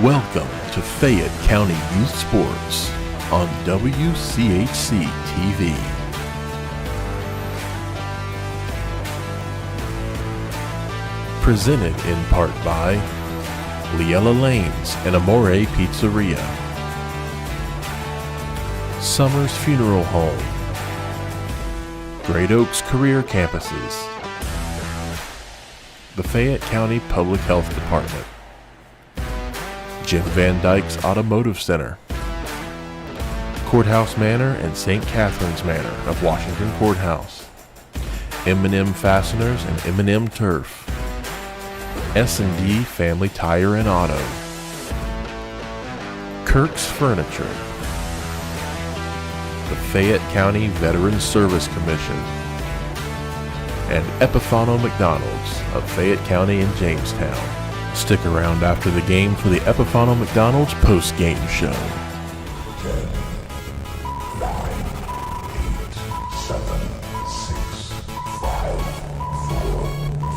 Welcome to Fayette County Youth Sports on WCHC TV. Presented in part by Liella Lanes and Amore Pizzeria, Summers Funeral Home, Great Oaks Career Campuses, the Fayette County Public Health Department, Jim Van Dyke's Automotive Center, Courthouse Manor and St. Catherine's Manor of Washington Courthouse, M&M Fasteners and M&M Turf, S&D Family Tire and Auto, Kirk's Furniture, the Fayette County Veterans Service Commission, and Epifano McDonald's of Fayette County and Jamestown. Stick around after the game for the Epifano McDonald's post-game show. 10, 9, 8, 7, 6, 5, 4, 3,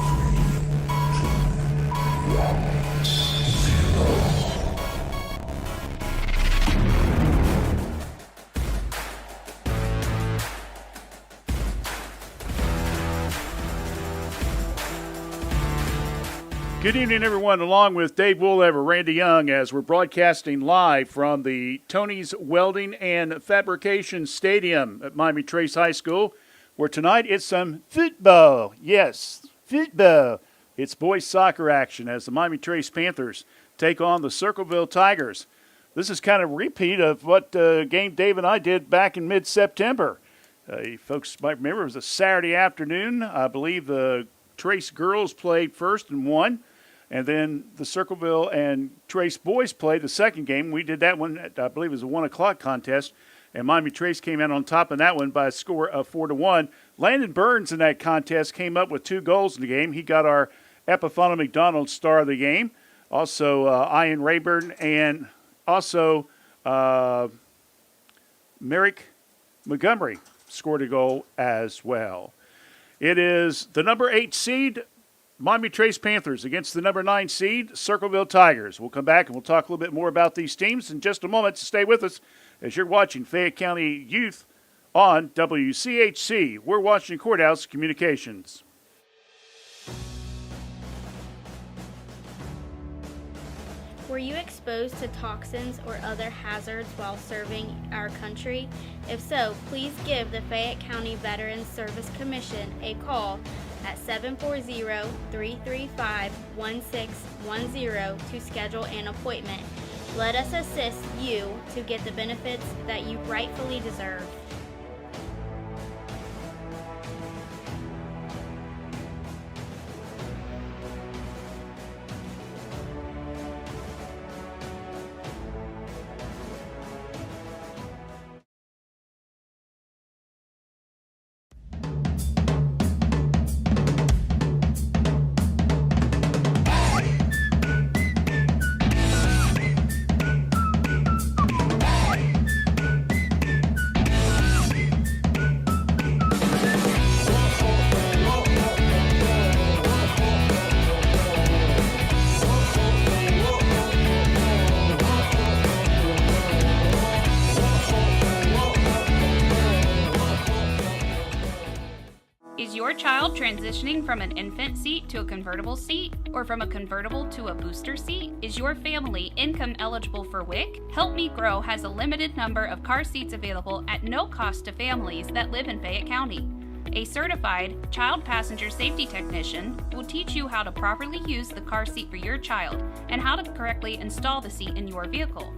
2, 1, 0. Good evening, everyone, along with Dave Woollever, Randy Young, as we're broadcasting live from the Tony's Welding and Fabrication Stadium at Miami Trace High School, where tonight it's some football. Yes, football. It's boys soccer action as the Miami Trace Panthers take on the Circleville Tigers. This is kind of a repeat of what game Dave and I did back in mid-September. You folks might remember it was a Saturday afternoon. I believe the Trace girls played first and won. And then the Circleville and Trace boys played the second game. We did that one, I believe it was a 1 o'clock contest. And Miami Trace came out on top in that one by a score of 4-1. Landon Burns in that contest came up with 2 goals in the game. He got our Epifano McDonald's star of the game. Also, Ian Rayburn and also Merrick Montgomery scored a goal as well. It is the number 8 seed, Miami Trace Panthers, against the number 9 seed, Circleville Tigers. We'll come back and we'll talk a little bit more about these teams in just a moment. So stay with us as you're watching Fayette County Youth on WCHC. We're Washington Courthouse Communications. Were you exposed to toxins or other hazards while serving our country? If so, please give the Fayette County Veterans Service Commission a call at 740-335-1610 to schedule an appointment. Let us assist you to get the benefits that you rightfully deserve. Is your child transitioning from an infant seat to a convertible seat, or from a convertible to a booster seat? Is your family income eligible for WIC? Help Me Grow has a limited number of car seats available at no cost to families that live in Fayette County. A certified child passenger safety technician will teach you how to properly use the car seat for your child and how to correctly install the seat in your vehicle.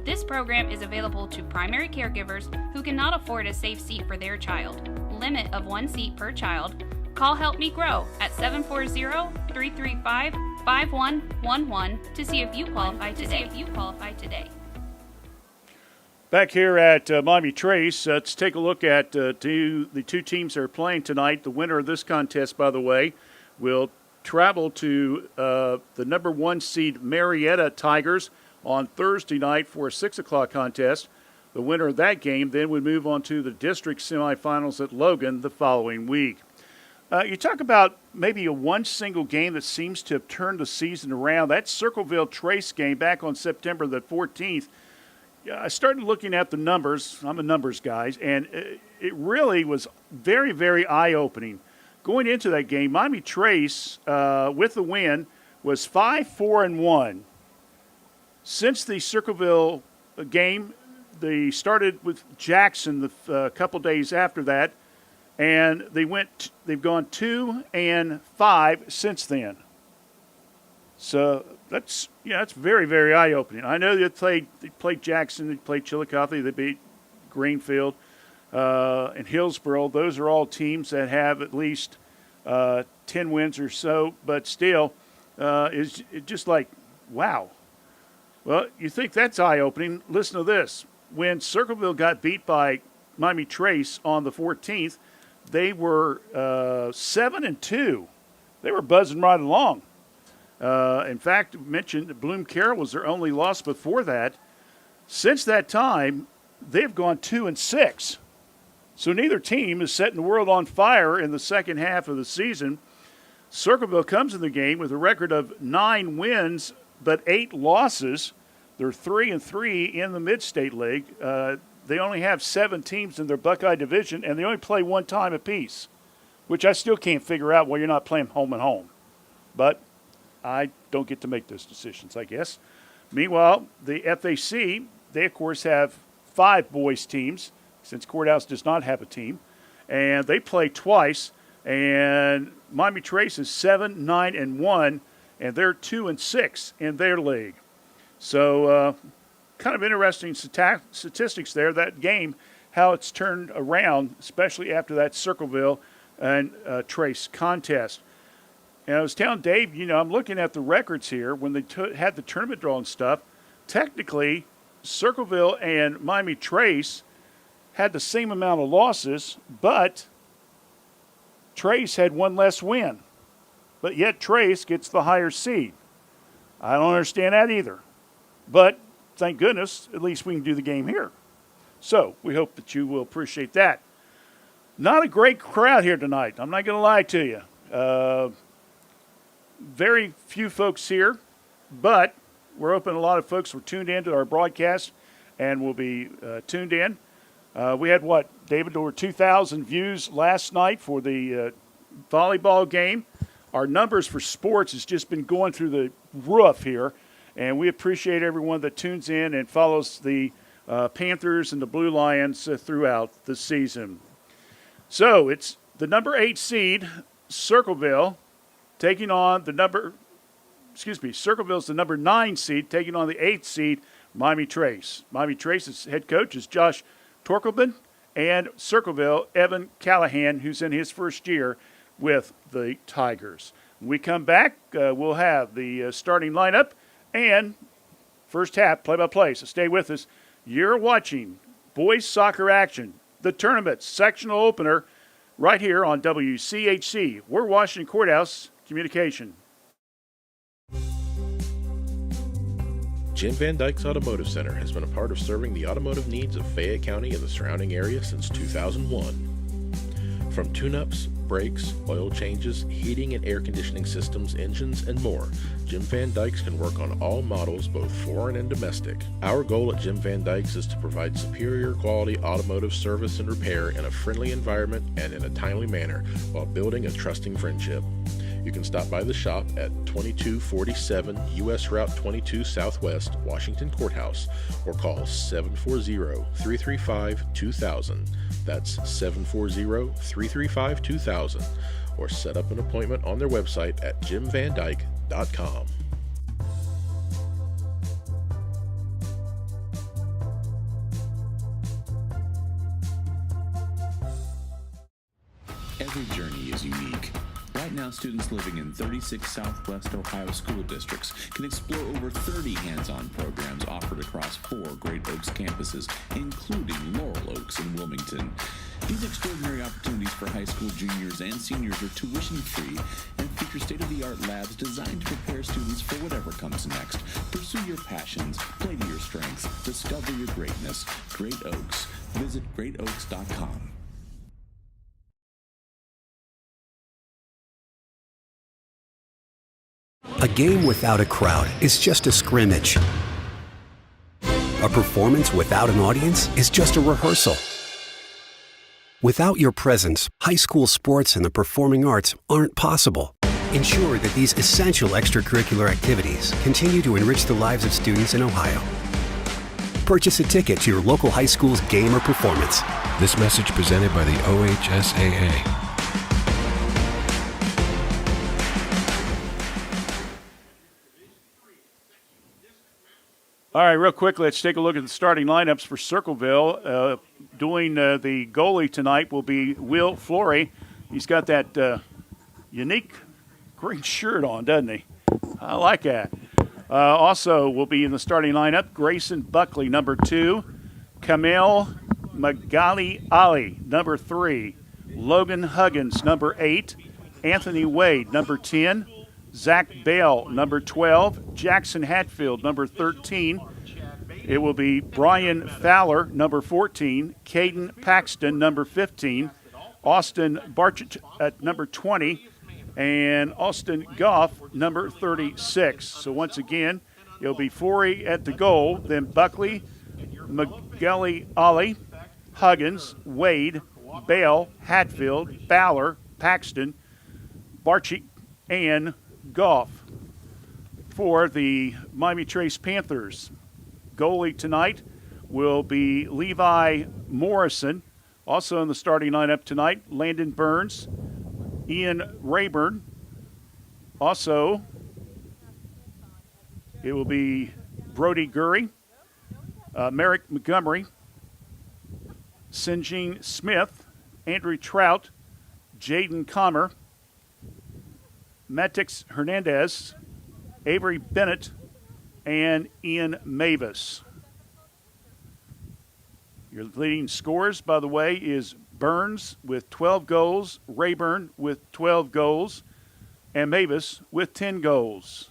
This program is available to primary caregivers who cannot afford a safe seat for their child. Limit of 1 seat per child. Call Help Me Grow at 740-335-5111 to see if you qualify today. Back here at Miami Trace, let's take a look at the two teams that are playing tonight. The winner of this contest, by the way, will travel to the number 1 seed Marietta Tigers on Thursday night for a 6 o'clock contest. The winner of that game then would move on to the district semifinals at Logan the following week. You talk about maybe a one single game that seems to have turned the season around. That Circleville Trace game back on September the 14th. I started looking at the numbers. I'm a numbers guy, and it really was very, very eye-opening. Going into that game, Miami Trace, with the win, was 5-4-1. Since the Circleville game, they started with Jackson a couple days after that, and they've gone 2-5 since then. So that's very, very eye-opening. I know they played Jackson, they played Chillicothe, they beat Greenfield, and Hillsborough. Those are all teams that have at least 10 wins or so, but still, it's just like, wow. Well, you think that's eye-opening. Listen to this. When Circleville got beat by Miami Trace on the 14th, they were 7-2. They were buzzing right along. In fact, mentioned Bloom Carroll was their only loss before that. Since that time, they've gone 2-6. So neither team is setting the world on fire in the second half of the season. Circleville comes in the game with a record of 9 wins but 8 losses. They're 3-3 in the Mid-State League. They only have 7 teams in their Buckeye division, and they only play one time apiece, which I still can't figure out why you're not playing home and home. But I don't get to make those decisions, I guess. Meanwhile, the FAC, they, of course, have 5 boys teams, since Courthouse does not have a team, and they play twice, and Miami Trace is 7-9-1, and they're 2-6 in their league. So kind of interesting statistics there, that game, how it's turned around, especially after that Circleville and Trace contest. And I was telling Dave, I'm looking at the records here. When they had the tournament draw and stuff, technically Circleville and Miami Trace had the same amount of losses, but Trace had one less win. But yet Trace gets the higher seed. I don't understand that either. But thank goodness, at least we can do the game here. So we hope that you will appreciate that. Not a great crowd here tonight. I'm not going to lie to you. Very few folks here, but we're hoping a lot of folks were tuned in to our broadcast and will be tuned in. We had, David, over 2,000 views last night for the volleyball game. Our numbers for sports has just been going through the roof here, and we appreciate everyone that tunes in and follows the Panthers and the Blue Lions throughout the season. So it's the number 8 seed, Circleville, taking on Circleville's the number 9 seed, taking on the 8th seed, Miami Trace. Miami Trace's head coach is Josh Torkelman, and Circleville, Evan Callahan, who's in his first year with the Tigers. When we come back, we'll have the starting lineup and first half play-by-play. So stay with us. You're watching boys soccer action, the tournament sectional opener, right here on WCHC. We're Washington Courthouse Communication. Jim Van Dyke's Automotive Center has been a part of serving the automotive needs of Fayette County and the surrounding area since 2001. From tune-ups, brakes, oil changes, heating and air conditioning systems, engines, and more, Jim Van Dyke's can work on all models, both foreign and domestic. Our goal at Jim Van Dyke's is to provide superior quality automotive service and repair in a friendly environment and in a timely manner while building a trusting friendship. You can stop by the shop at 2247 U.S. Route 22 Southwest, Washington Courthouse, or call 740-335-2000. That's 740-335-2000, or set up an appointment on their website at jimvandyke.com. Every journey is unique. Right now, students living in 36 Southwest Ohio school districts can explore over 30 hands-on programs offered across 4 Great Oaks campuses, including Laurel Oaks and Wilmington. These extraordinary opportunities for high school juniors and seniors are tuition-free and feature state-of-the-art labs designed to prepare students for whatever comes next. Pursue your passions, play to your strengths, discover your greatness. Great Oaks. Visit greatoaks.com. A game without a crowd is just a scrimmage. A performance without an audience is just a rehearsal. Without your presence, high school sports and the performing arts aren't possible. Ensure that these essential extracurricular activities continue to enrich the lives of students in Ohio. Purchase a ticket to your local high school's game or performance. This message presented by the OHSAA. All right, real quick, let's take a look at the starting lineups for Circleville. Doing the goalie tonight will be Will Flory. He's got that unique green shirt on, doesn't he? I like that. Also will be in the starting lineup, Grayson Buckley, number 2. Kamel Magali Ali, number 3. Logan Huggins, number 8. Anthony Wade, number 10. Zach Bell, number 12. Jackson Hatfield, number 13. It will be Brian Fowler, number 14. Caden Paxton, number 15. Austin Barchich at number 20. And Austin Goff, number 36. So once again, it'll be Forey at the goal, then Buckley, Magali Ali, Huggins, Wade, Bell, Hatfield, Fowler, Paxton, Barchich, and Goff. For the Miami Trace Panthers, goalie tonight will be Levi Morrison. Also in the starting lineup tonight, Landon Burns, Ian Rayburn. Also, it will be Brody Gurry, Merrick Montgomery, Sinjin Smith, Andrew Trout, Jaden Comer, Matix Hernandez, Avery Bennett, and Ian Mavis. Your leading scorers, by the way, is Burns with 12 goals, Rayburn with 12 goals, and Mavis with 10 goals.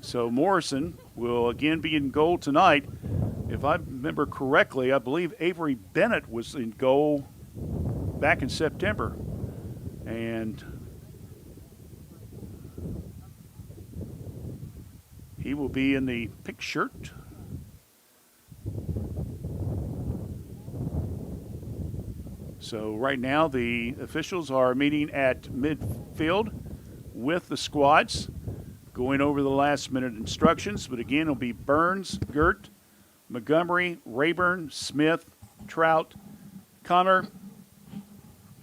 So Morrison will again be in goal tonight. If I remember correctly, I believe Avery Bennett was in goal back in September. And he will be in the pink shirt. So right now the officials are meeting at midfield with the squads, going over the last minute instructions. But again, it'll be Burns, Gert, Montgomery, Rayburn, Smith, Trout, Connor,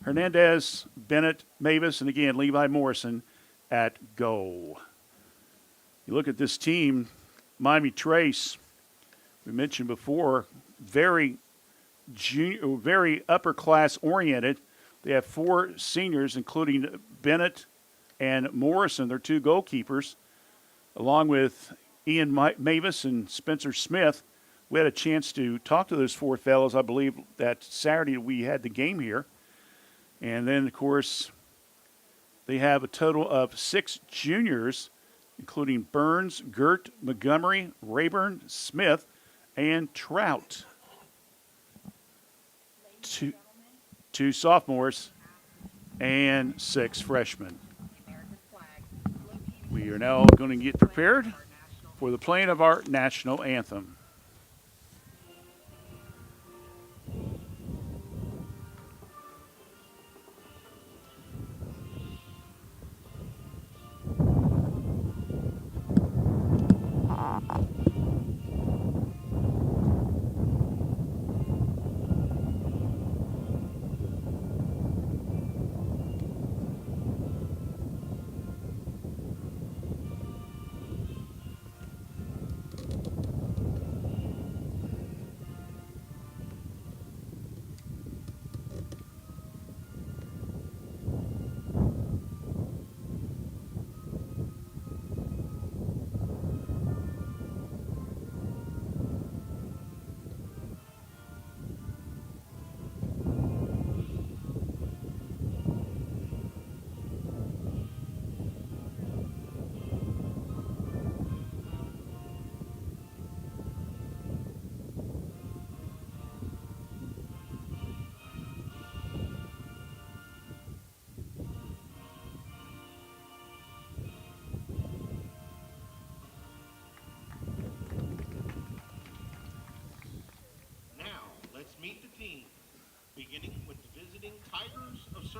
Hernandez, Bennett, Mavis, and again, Levi Morrison at goal. You look at this team, Miami Trace, we mentioned before, very upper class oriented. They have 4 seniors, including Bennett and Morrison, their 2 goalkeepers, along with Ian Mavis and Spencer Smith. We had a chance to talk to those 4 fellows, I believe, that Saturday we had the game here. And then, of course, they have a total of 6 juniors, including Burns, Gert, Montgomery, Rayburn, Smith, and Trout. 2 sophomores and 6 freshmen. We are now going to get prepared for the playing of our national anthem.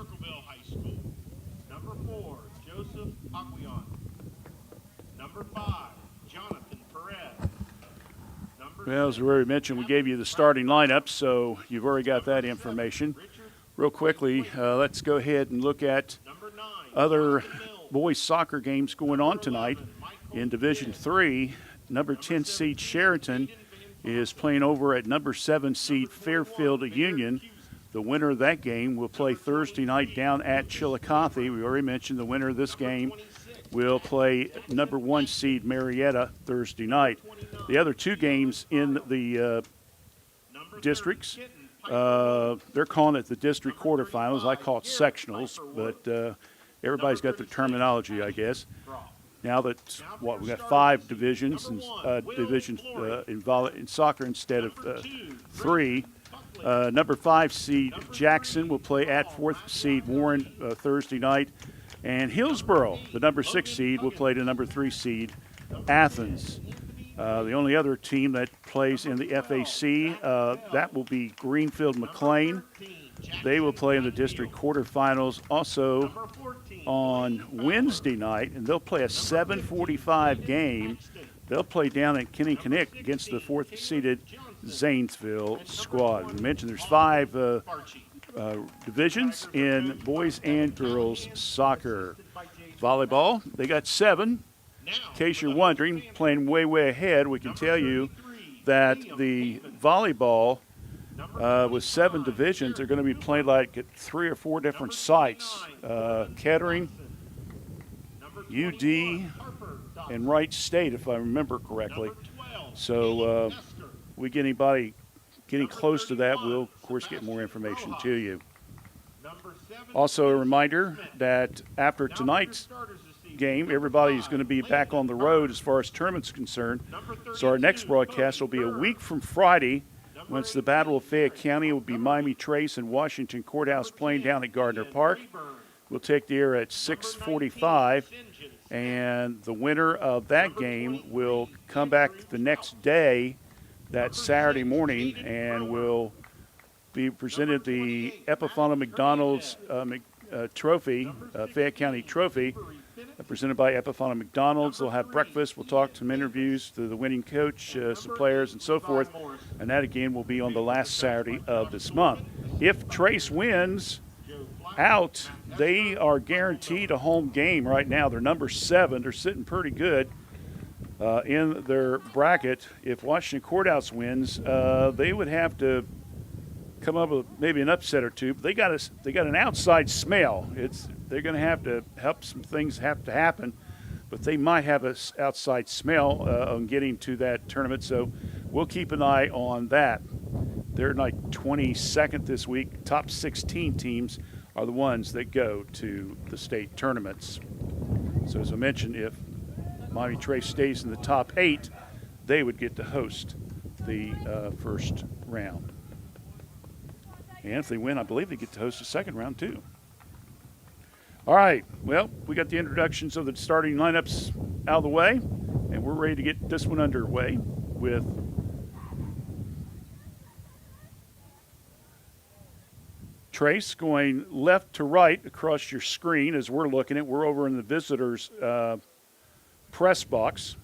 Circleville High School. Number 4, Joseph Aguion. Number 5, Jonathan Perez. Well, as we already mentioned, we gave you the starting lineup, so you've already got that information. Real quickly, let's go ahead and look at other boys soccer games going on tonight. In Division 3, number 10 seed Sheraton is playing over at number 7 seed Fairfield Union. The winner of that game will play Thursday night down at Chillicothe. We already mentioned the winner of this game will play number 1 seed Marietta Thursday night. The other two games in the districts, they're calling it the district quarterfinals. I call it sectionals, but everybody's got their terminology, I guess. Now that we got 5 divisions and in soccer instead of 3. Number 5 seed Jackson will play at 4th seed Warren Thursday night, and Hillsboro, the number 6 seed, will play the number 3 seed Athens. The only other team that plays in the FAC, that will be Greenfield McLean. They will play in the district quarterfinals also on Wednesday night, and they'll play a 7:45 game. They'll play down at Kennewick against the 4th-seeded Zanesville squad. I mentioned there's 5 divisions in boys and girls soccer. Volleyball, they got 7. In case you're wondering, playing way ahead, we can tell you that the volleyball with 7 divisions are going to be played like at 3 or 4 different sites. Kettering, UD, and Wright State, if I remember correctly. So we get anybody getting close to that, we'll, of course, get more information to you. Also a reminder that after tonight's game, everybody's going to be back on the road as far as tournament's concerned. So our next broadcast will be a week from Friday, once the Battle of Fayette County will be Miami Trace and Washington Courthouse playing down at Gardner Park. We'll take the air at 6:45, and the winner of that game will come back the next day, that Saturday morning, and will be presented the Epifano McDonald's trophy, Fayette County trophy, presented by Epifano McDonald's. They'll have breakfast. We'll talk some interviews to the winning coach, some players, and so forth. And that, again, will be on the last Saturday of this month. If Trace wins out, they are guaranteed a home game right now. They're number 7. They're sitting pretty good in their bracket. If Washington Courthouse wins, they would have to come up with maybe an upset or two. But they got an outside smell. They're going to have to help some things have to happen, but they might have an outside smell on getting to that tournament. So we'll keep an eye on that. They're like 22nd this week. Top 16 teams are the ones that go to the state tournaments. So as I mentioned, if Miami Trace stays in the top 8, they would get to host the first round. And if they win, I believe they get to host the second round too. All right, well, we got the introductions of the starting lineups out of the way, and we're ready to get this one underway with Trace going left to right across your screen as we're looking at. We're over in the visitors' press box.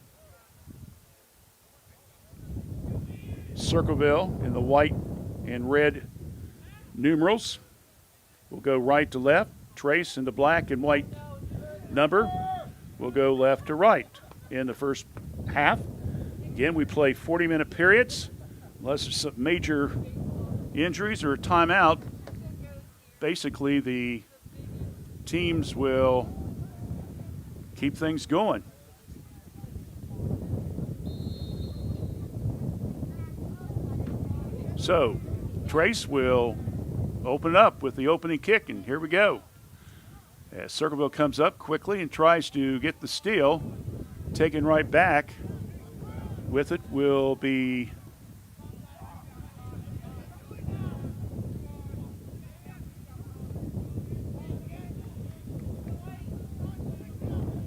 Circleville in the white and red numerals. We'll go right to left. Trace in the black and white number. We'll go left to right in the first half. Again, we play 40-minute periods. Unless there's some major injuries or a timeout, basically the teams will keep things going. So, Trace will open up with the opening kick, and here we go. As Circleville comes up quickly and tries to get the steal, taken right back with it will be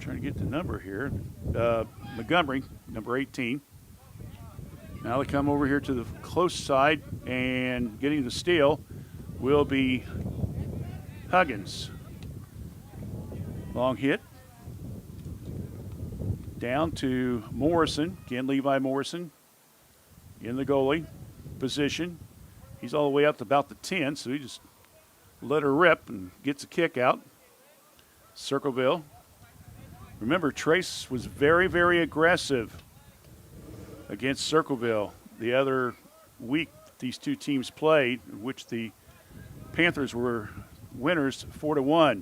trying to get the number here. Montgomery, number 18. Now they come over here to the close side, and getting the steal will be Huggins. Long hit. Down to Morrison. Again, Levi Morrison in the goalie position. He's all the way up to about the 10, so he just let her rip and gets a kick out. Circleville. Remember, Trace was very, very aggressive against Circleville the other week these two teams played, in which the Panthers were winners 4-1.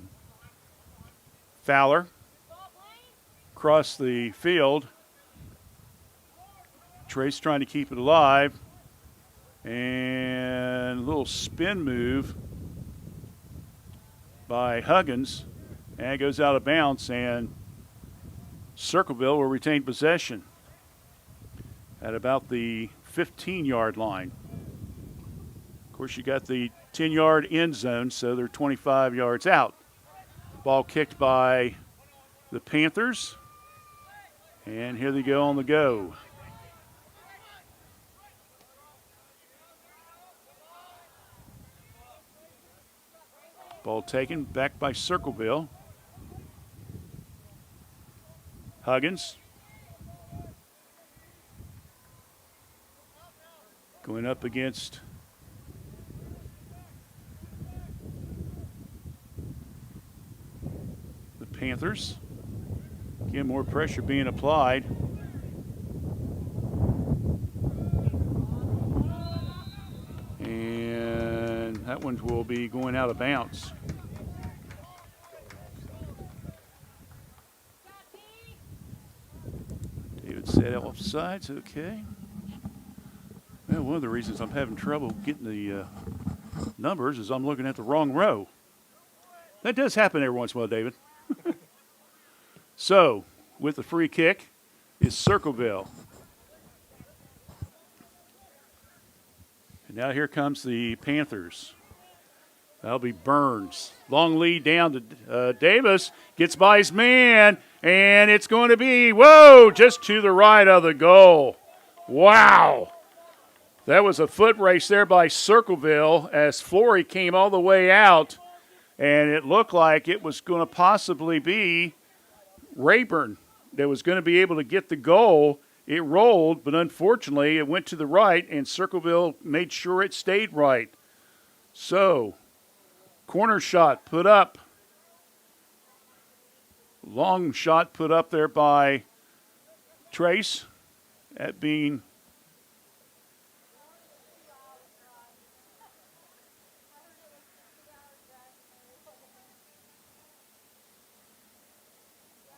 Fowler across the field. Trace trying to keep it alive. And a little spin move by Huggins. And it goes out of bounds, and Circleville will retain possession at about the 15-yard line. Of course, you got the 10-yard end zone, so they're 25 yards out. Ball kicked by the Panthers. And here they go on the go. Ball taken back by Circleville. Huggins. Going up against the Panthers. Again, more pressure being applied. And that one will be going out of bounds. David said offsides, okay. Well, one of the reasons I'm having trouble getting the numbers is I'm looking at the wrong row. That does happen every once in a while, David. So, with the free kick is Circleville. And now here comes the Panthers. That'll be Burns. Long lead down to Davis. Gets by his man, and it's going to be, whoa, just to the right of the goal. Wow. That was a foot race there by Circleville as Flory came all the way out, and it looked like it was going to possibly be Rayburn that was going to be able to get the goal. It rolled, but unfortunately it went to the right, and Circleville made sure it stayed right. So, corner shot put up. Long shot put up there by Trace at being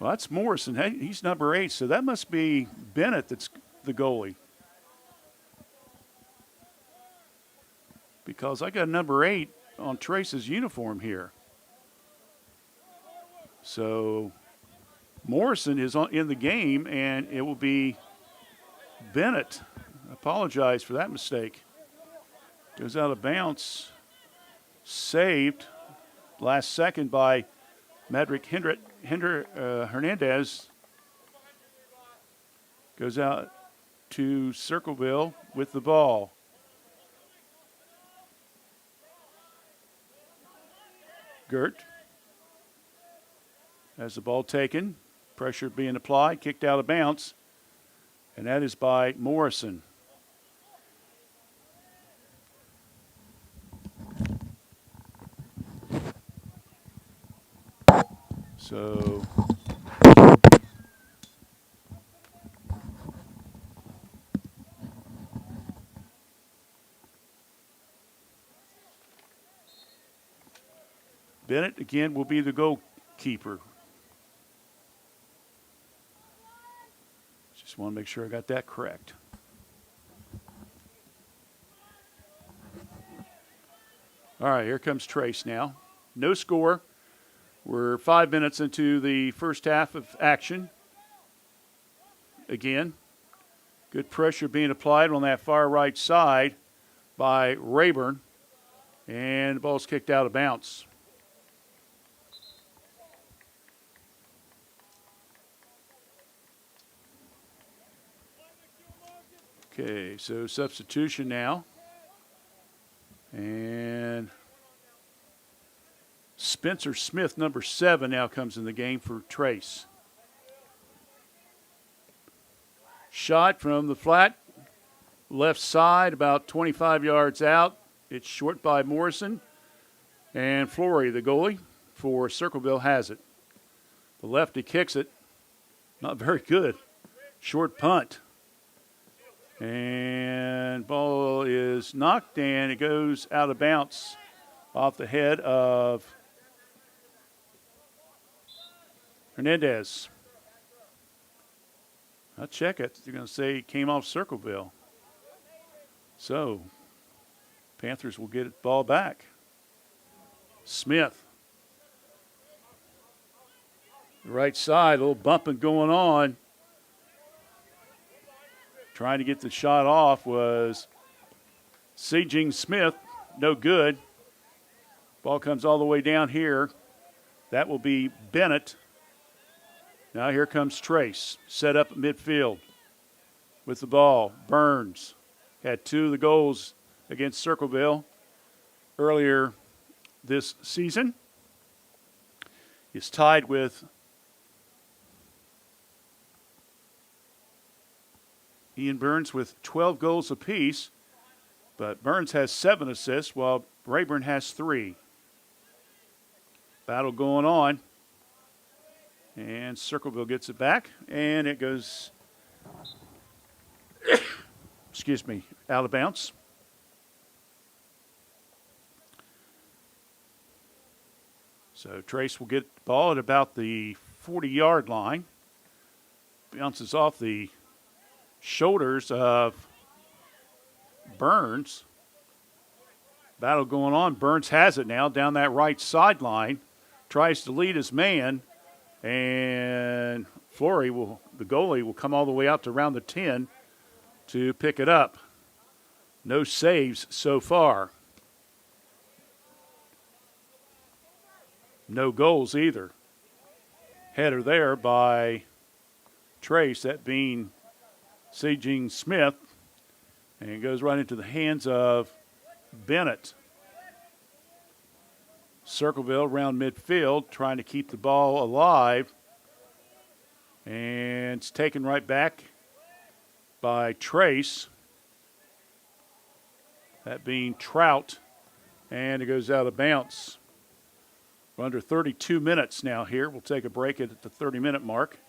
well, that's Morrison. Hey, he's number 8, so that must be Bennett that's the goalie. Because I got number 8 on Trace's uniform here. So Morrison is in the game, and it will be Bennett. I apologize for that mistake. Goes out of bounds. Saved last second by Madrick Hernandez. Goes out to Circleville with the ball. Gert has the ball taken. Pressure being applied. Kicked out of bounds. And that is by Morrison. So Bennett again will be the goalkeeper. Just want to make sure I got that correct. All right, here comes Trace now. No score. We're 5 minutes into the first half of action. Again, good pressure being applied on that far right side by Rayburn. And the ball's kicked out of bounds. Okay, so substitution now. And Spencer Smith, number 7, now comes in the game for Trace. Shot from the flat, left side, about 25 yards out. It's short by Morrison. And Flory, the goalie for Circleville, has it. The lefty kicks it. Not very good. Short punt. And ball is knocked, and it goes out of bounds off the head of Hernandez. I'll check it. They're going to say it came off Circleville. So, Panthers will get the ball back. Smith. The right side, a little bumping going on. Trying to get the shot off was C.J. Smith. No good. Ball comes all the way down here. That will be Bennett. Now here comes Trace. Set up at midfield with the ball. Burns had 2 of the goals against Circleville earlier this season. He's tied with Ian Burns with 12 goals apiece, but Burns has 7 assists while Rayburn has 3. Battle going on, and Circleville gets it back, and it goes, out of bounds. So Trace will get the ball at about the 40-yard line. Bounces off the shoulders of Burns. Battle going on. Burns has it now down that right sideline. Tries to lead his man. And Flory, the goalie, will come all the way out to around the 10 to pick it up. No saves so far. No goals either. Header there by Trace, that being C.J. Smith, and it goes right into the hands of Bennett. Circleville around midfield, trying to keep the ball alive, and it's taken right back by Trace, that being Trout, and it goes out of bounds. We're under 32 minutes now here. We'll take a break at the 30-minute mark.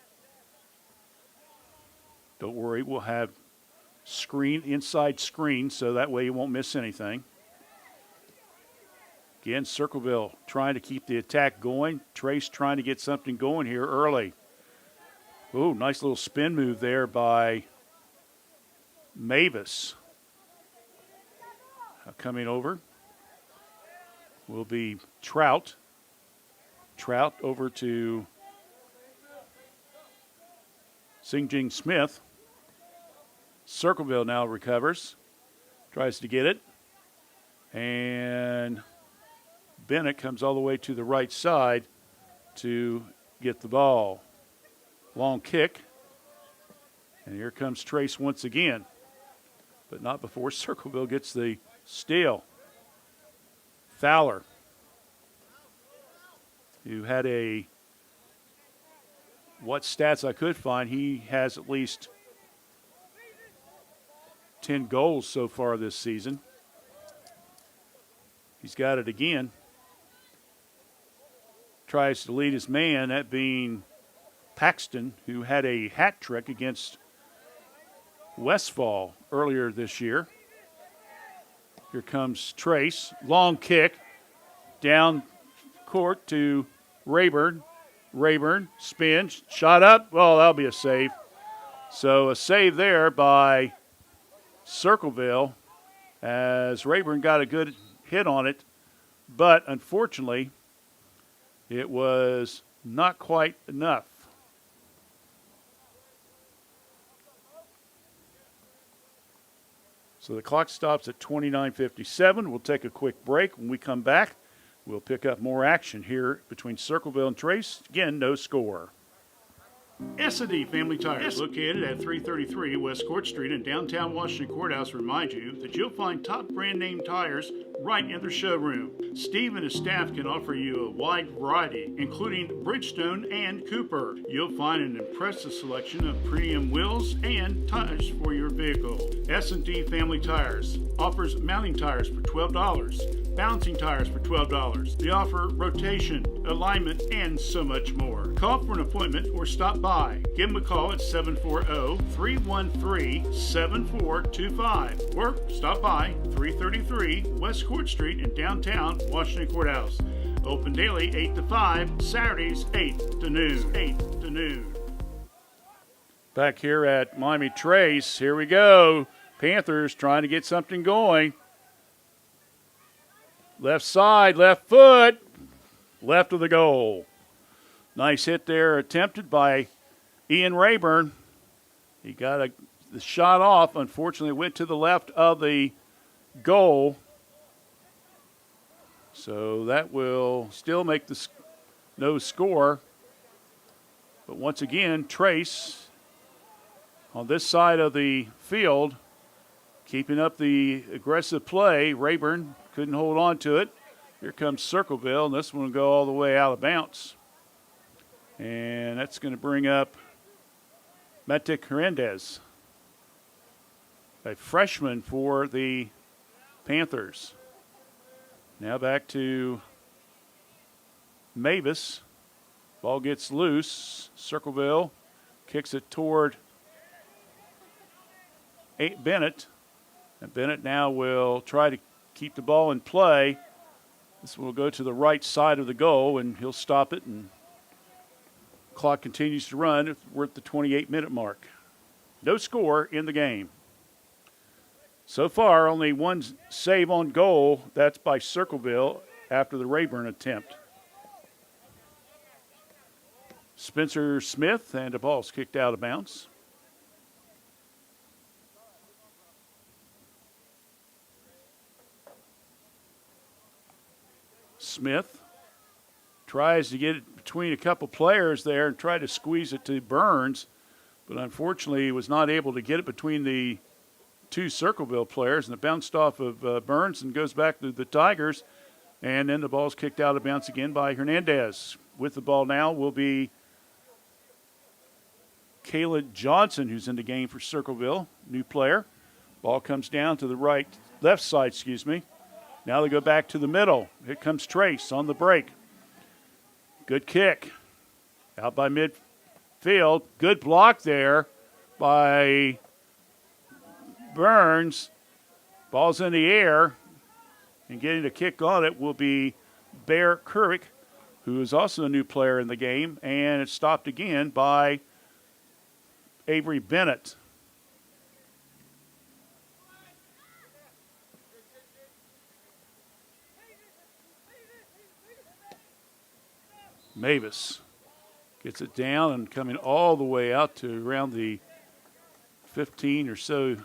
Don't worry, we'll have inside screen, so that way you won't miss anything. Again, Circleville trying to keep the attack going. Trace trying to get something going here early. Ooh, nice little spin move there by Mavis. Coming over will be Trout. Trout over to C.J. Smith. Circleville now recovers. Tries to get it. And Bennett comes all the way to the right side to get the ball. Long kick. And here comes Trace once again. But not before Circleville gets the steal. Fowler, who had what stats I could find, he has at least 10 goals so far this season. He's got it again. Tries to lead his man, that being Paxton, who had a hat trick against Westfall earlier this year. Here comes Trace. Long kick down court to Rayburn. Rayburn spins, shot up. Well, that'll be a save. So a save there by Circleville as Rayburn got a good hit on it. But unfortunately, it was not quite enough. So the clock stops at 29:57. We'll take a quick break. When we come back, we'll pick up more action here between Circleville and Trace. Again, no score. S&D Family Tires, located at 333 West Court Street in downtown Washington Courthouse, remind you that you'll find top brand name tires right in their showroom. Steve and his staff can offer you a wide variety, including Bridgestone and Cooper. You'll find an impressive selection of premium wheels and tires for your vehicle. S&D Family Tires offers mounting tires for $12, balancing tires for $12. They offer rotation, alignment, and so much more. Call for an appointment or stop by. Give them a call at 740-313-7425 or stop by 333 West Court Street in downtown Washington Courthouse. Open daily 8 to 5, Saturdays 8 to noon. 8 to noon. Back here at Miami Trace, here we go. Panthers trying to get something going. Left side, left foot, left of the goal. Nice hit there attempted by Ian Rayburn. He got the shot off. Unfortunately, it went to the left of the goal. So that will still make the no score. But once again, Trace on this side of the field, keeping up the aggressive play. Rayburn couldn't hold on to it. Here comes Circleville, and this one will go all the way out of bounds. And that's going to bring up Matic Hernandez, a freshman for the Panthers. Now back to Mavis. Ball gets loose. Circleville kicks it toward Bennett. And Bennett now will try to keep the ball in play. This will go to the right side of the goal, and he'll stop it, and clock continues to run. We're at the 28-minute mark. No score in the game. So far, only one save on goal. That's by Circleville after the Rayburn attempt. Spencer Smith, and the ball's kicked out of bounds. Smith tries to get it between a couple players there and try to squeeze it to Burns, but unfortunately he was not able to get it between the two Circleville players, and it bounced off of Burns and goes back to the Tigers, and then the ball's kicked out of bounds again by Hernandez. With the ball now will be Kayla Johnson, who's in the game for Circleville, new player. Ball comes down to the left side. Now they go back to the middle. Here comes Trace on the break. Good kick. Out by midfield. Good block there by Burns. Ball's in the air. And getting a kick on it will be Bear Kurvik, who is also a new player in the game. And it's stopped again by Avery Bennett. Mavis gets it down and coming all the way out to around the 15 or so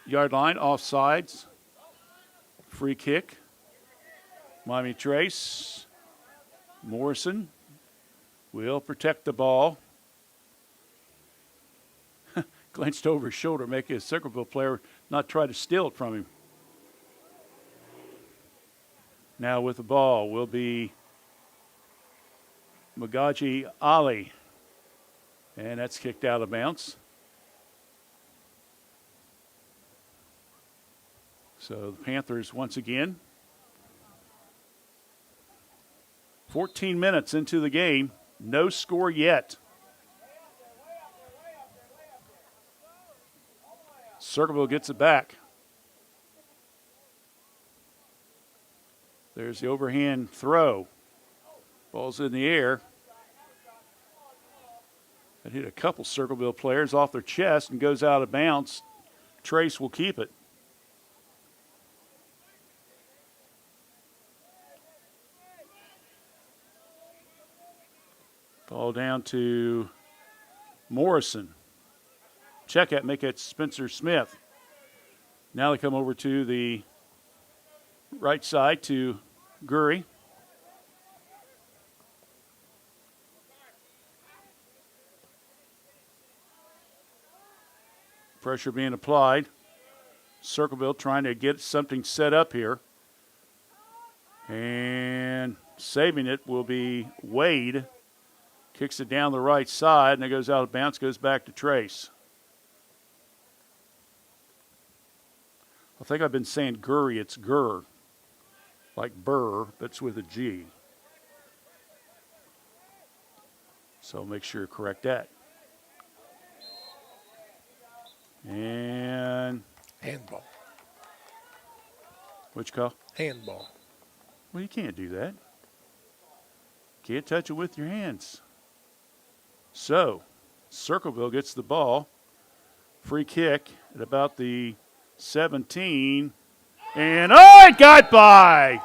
yard line, offsides. Free kick. Miami Trace. Morrison will protect the ball. Glanced over his shoulder, making a Circleville player not try to steal it from him. Now with the ball will be Magaji Ali. And that's kicked out of bounds. So the Panthers once again. 14 minutes into the game. No score yet. Circleville gets it back. There's the overhand throw. Ball's in the air. It hit a couple Circleville players off their chest and goes out of bounds. Trace will keep it. Ball down to Morrison. Check it, make it Spencer Smith. Now they come over to the right side to Gurry. Pressure being applied. Circleville trying to get something set up here. And saving it will be Wade. Kicks it down the right side, and it goes out of bounds, goes back to Trace. I think I've been saying Gurry. It's Gur, like Burr, that's with a G. So make sure you correct that. And Handball. which call? Handball. Well, you can't do that. Can't touch it with your hands. So, Circleville gets the ball. Free kick at about the 17. And, oh, it got by!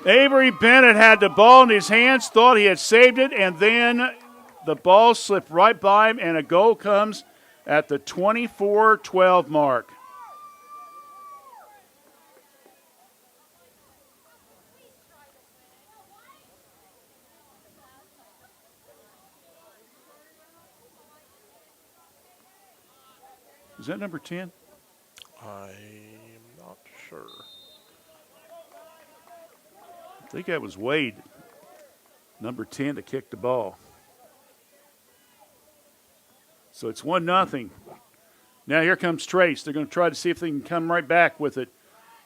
Avery Bennett had the ball in his hands, thought he had saved it, and then the ball slipped right by him, and a goal comes at the 24-12 mark. Is that number 10? I'm not sure. I think that was Wade, number 10, to kick the ball. So it's 1-0. Now here comes Trace. They're going to try to see if they can come right back with it.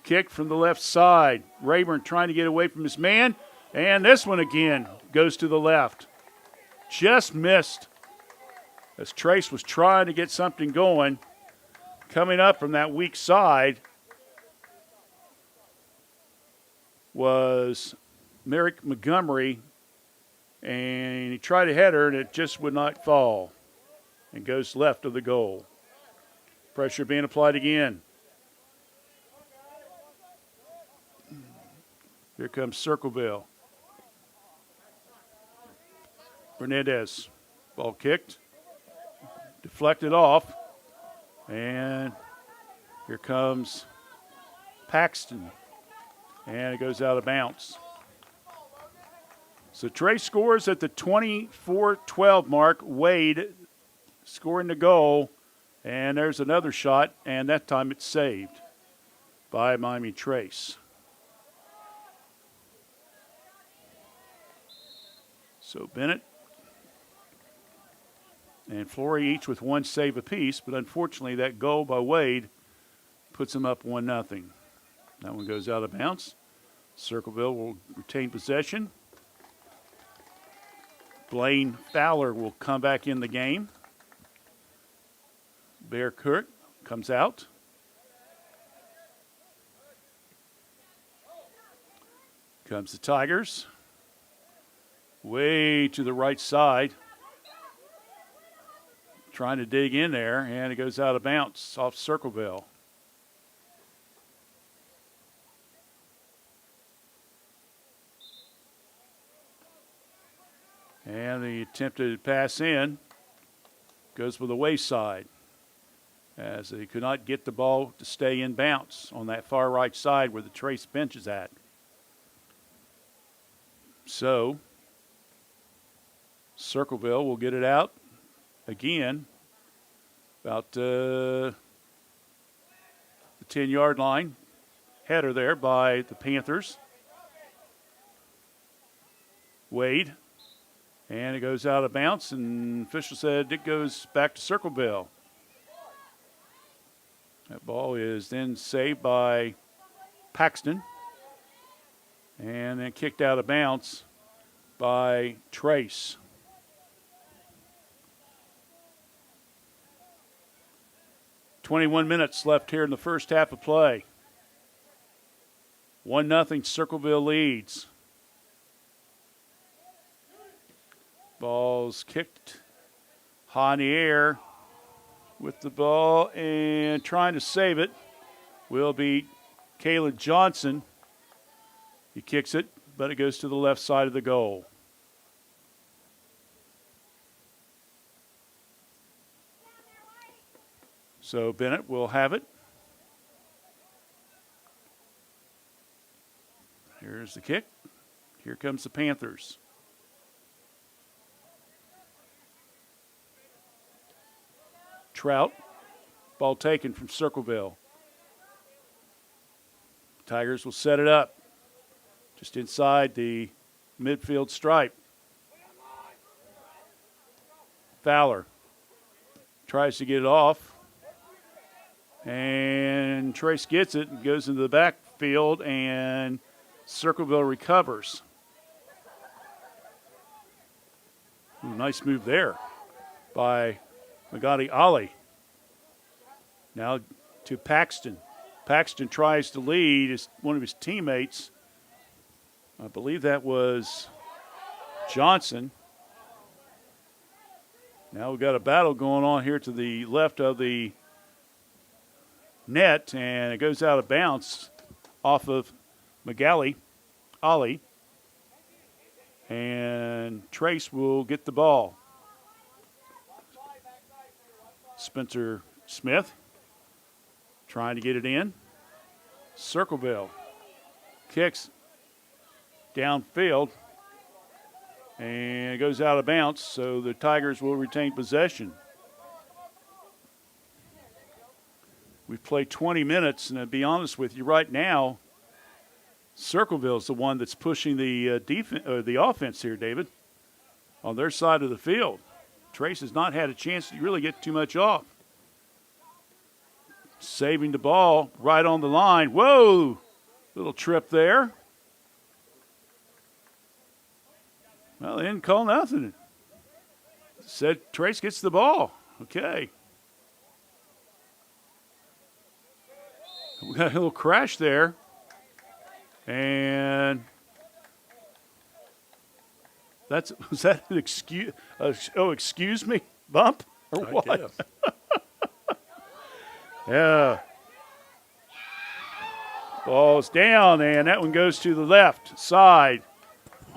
Kick from the left side. Rayburn trying to get away from his man. And this one again goes to the left. Just missed as Trace was trying to get something going. Coming up from that weak side was Merrick Montgomery, and he tried a header, and it just would not fall and goes left of the goal. Pressure being applied again. Here comes Circleville. Hernandez, ball kicked, deflected off, and here comes Paxton. And it goes out of bounds. So Trace scores at the 24-12 mark. Wade scoring the goal. And there's another shot, and that time it's saved by Miami Trace. So Bennett and Flory each with one save apiece, but unfortunately that goal by Wade puts them up 1-0. That one goes out of bounds. Circleville will retain possession. Blaine Fowler will come back in the game. Bear Kurt comes out. Comes the Tigers. Way to the right side. Trying to dig in there, and it goes out of bounds off Circleville. And the attempted pass in goes for the wayside as they could not get the ball to stay in bounds on that far right side where the Trace bench is at. So Circleville will get it out again about the 10-yard line. Header there by the Panthers. Wade. And it goes out of bounds, and official said it goes back to Circleville. That ball is then saved by Paxton. And then kicked out of bounds by Trace. "21 minutes left here in the first half of play. 1-0 Circleville leads. Ball's kicked high in the air with the ball, and trying to save it will be Kalen Johnson. He kicks it, but it goes to the left side of the goal. So Bennett will have it. Here's the kick. Here comes the Panthers. Trout Ball taken from Circleville. Tigers will set it up just inside the midfield stripe. Fowler tries to get it off. And Trace gets it and goes into the backfield, and Circleville recovers. Ooh, nice move there by Magadi Ali. Now to Paxton. Paxton tries to lead one of his teammates. I believe that was Johnson. Now we've got a battle going on here to the left of the net, and it goes out of bounds off of Magali, Ali. And Trace will get the ball. Spencer Smith trying to get it in. Circleville kicks downfield, and it goes out of bounds, so the Tigers will retain possession. We've played 20 minutes, and to be honest with you, right now, Circleville is the one that's pushing the the offense here, David, on their side of the field. Trace has not had a chance to really get too much off. Saving the ball right on the line. Whoa! Little trip there. Well, they didn't call nothing. Said Trace gets the ball. Okay. We got a little crash there. And was that an excuse? Excuse me, bump or what? I guess. Yeah. Ball's down, and that one goes to the left side.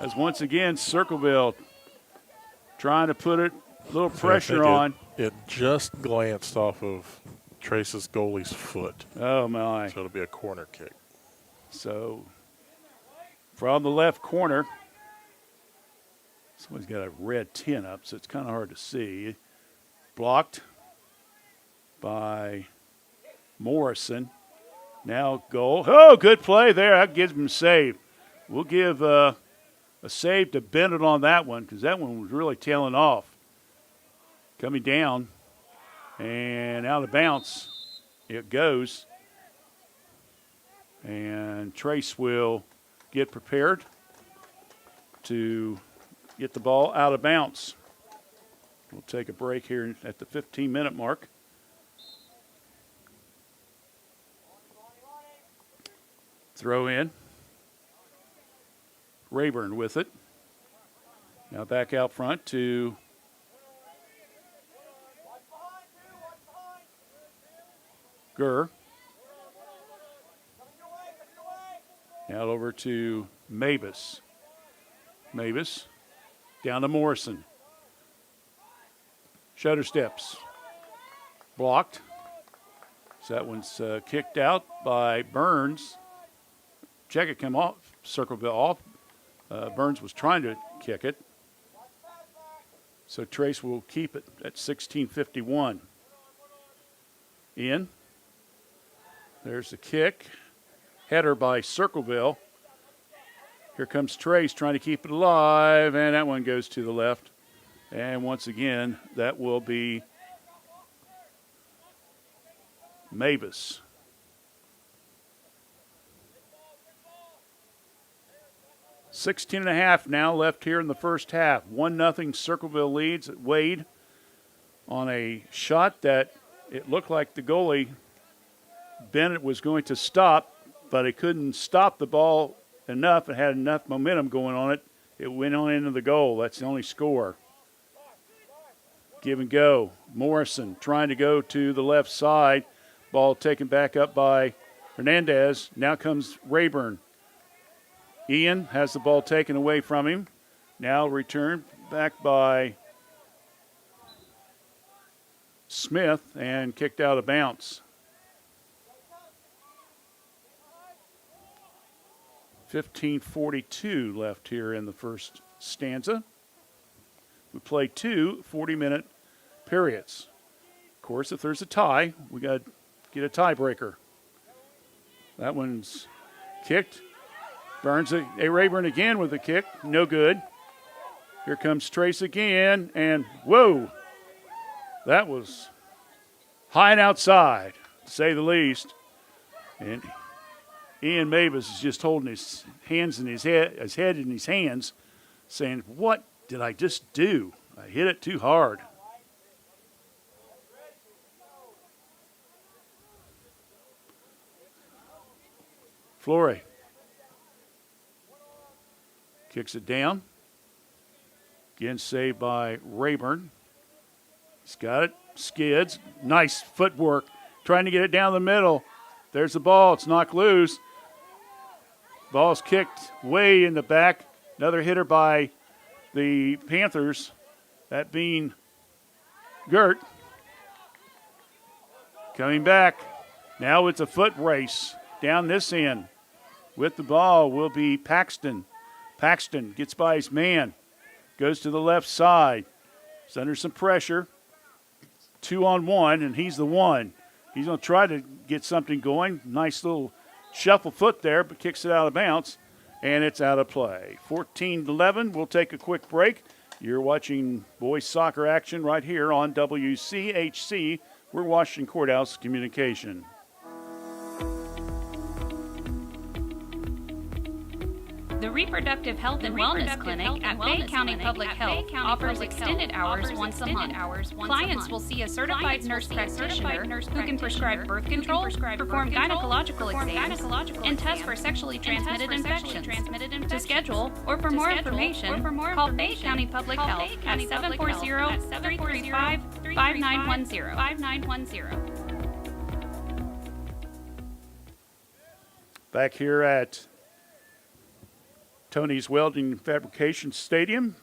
As once again, Circleville trying to put a little pressure on. It just glanced off of Trace's goalie's foot. Oh, my. So it'll be a corner kick. So from the left corner, somebody's got a red 10 up, so it's kind of hard to see. Blocked by Morrison. Now goal. Oh, good play there. That gives him a save. We'll give a save to Bennett on that one because that one was really tailing off. Coming down and out of bounds it goes. And Trace will get prepared to get the ball out of bounds. We'll take a break here at the 15-minute mark. Throw in. Rayburn with it. Now back out front to Gurr. Now over to Mavis. Mavis down to Morrison. Shutter steps. Blocked. So that one's kicked out by Burns. Check it come off. Circleville off. Burns was trying to kick it. So Trace will keep it at 16:51. In. There's the kick. Header by Circleville. Here comes Trace trying to keep it alive, and that one goes to the left. And once again, that will be Mavis. Sixteen and a half now left here in the first half. 1-0 Circleville leads at Wade on a shot that it looked like the goalie, Bennett, was going to stop, but he couldn't stop the ball enough. It had enough momentum going on it. It went on into the goal. That's the only score. Give and go. Morrison trying to go to the left side. Ball taken back up by Hernandez. Now comes Rayburn. Ian has the ball taken away from him. Now returned back by Smith and kicked out of bounds. 15:42 left here in the first stanza. We play two 40-minute periods. course, if there's a tie, we got to get a tiebreaker. That one's kicked. Burns a Rayburn again with a kick. No good. Here comes Trace again, and whoa. That was high and outside, to say the least. And Ian Mavis is just holding his hands in his head in his hands, saying, "What did I just do? I hit it too hard." Flory kicks it down. Again, saved by Rayburn. He's got it. Skids. Nice footwork. Trying to get it down the middle. There's the ball. It's knocked loose. Ball's kicked way in the back. Another hitter by the Panthers. That being Gert. Coming back. Now it's a foot race down this end. With the ball will be Paxton. Paxton gets by his man. Goes to the left side. He's under some pressure. 2-on-1, and he's the one. He's going to try to get something going. Nice little shuffle foot there, but kicks it out of bounds, and it's out of play. 14-11. We'll take a quick break. You're watching boys soccer action right here on WCHC. We're Washington Courthouse Communication. The Reproductive Health and Wellness Clinic at Fayette County Public Health offers extended hours once a month. Clients will see a certified nurse practitioner who can prescribe birth control, perform gynecological exams, and test for sexually transmitted infections. To schedule or for more information, call Fayette County Public Health at 740-335-5910. Back here at Tony's Welding Fabrication Stadium,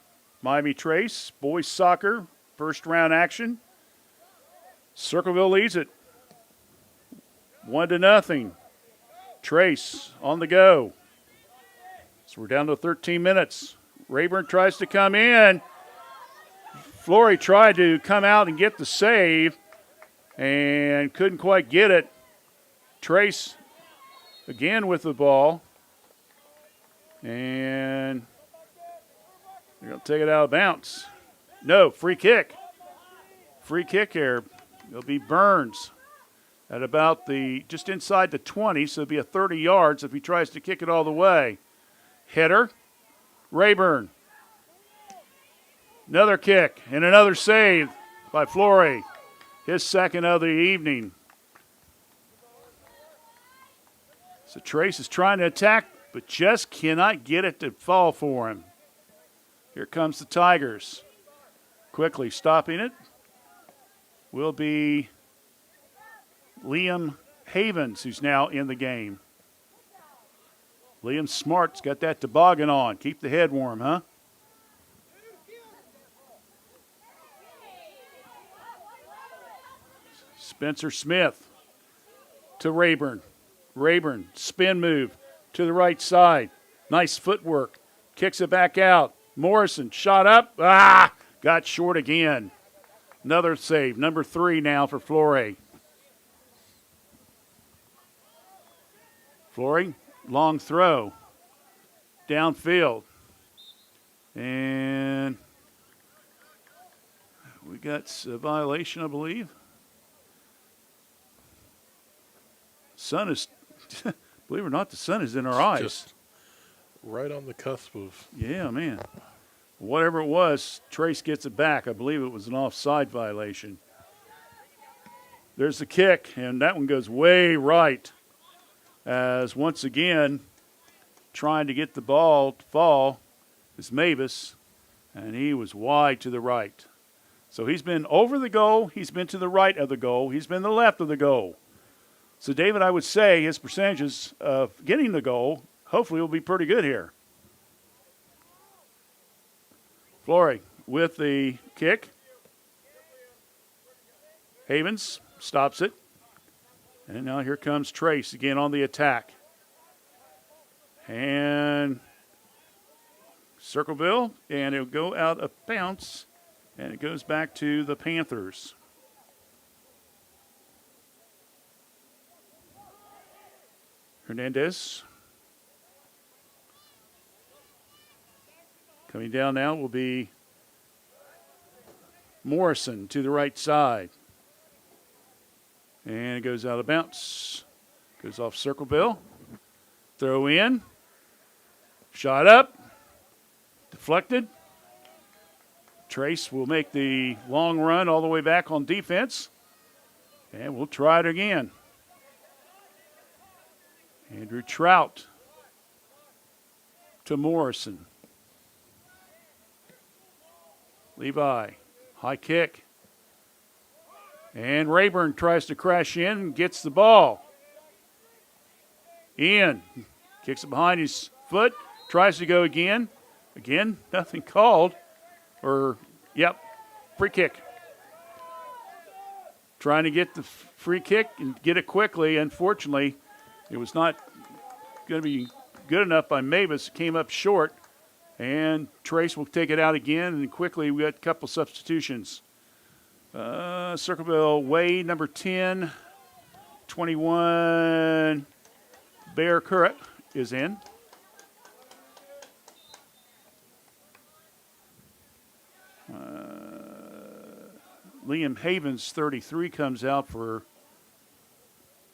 Miami Trace, boys soccer, first round action. Circleville leads it 1-0. Trace on the go. So we're down to 13 minutes. Rayburn tries to come in. Flory tried to come out and get the save and couldn't quite get it. Trace again with the ball. And they're going to take it out of bounds. No, free kick. Free kick here. It'll be Burns at about just inside the 20, so it'll be a 30 yards if he tries to kick it all the way. Header, Rayburn. Another kick and another save by Flory. His second of the evening. So Trace is trying to attack, but just cannot get it to fall for him. Here comes the Tigers. Quickly stopping it will be Liam Havens, who's now in the game. Liam Smart's got that toboggan on. Keep the head warm, huh? Spencer Smith to Rayburn. Rayburn, spin move to the right side. Nice footwork. Kicks it back out. Morrison, shot up. Got short again. Another save. Number 3 now for Flory. Flory, long throw. Downfield. And we got a violation, I believe. Sun is, believe it or not, the sun is in our eyes. Just right on the cusp of. Yeah, man. Whatever it was, Trace gets it back. I believe it was an offside violation. There's the kick, and that one goes way right. As once again, trying to get the ball to fall is Mavis, and he was wide to the right. So he's been over the goal, he's been to the right of the goal, he's been the left of the goal. So, David, I would say his percentages of getting the goal hopefully will be pretty good here. Flory with the kick. Havens stops it. And now here comes Trace again on the attack. And Circleville, and it'll go out of bounds, and it goes back to the Panthers. Hernandez. Coming down now will be Morrison to the right side. And it goes out of bounds. Goes off Circleville. Throw in. Shot up. Deflected. Trace will make the long run all the way back on defense. And we'll try it again. Andrew Trout to Morrison. Levi, high kick. And Rayburn tries to crash in and gets the ball. Ian kicks it behind his foot, tries to go again. Again, nothing called. Free kick. Trying to get the free kick and get it quickly. Unfortunately, it was not going to be good enough by Mavis. It came up short. And Trace will take it out again. And quickly, we got a couple substitutions. Circleville, Wade, number 10. 21, Bear Currett is in. Liam Havens, 33, comes out for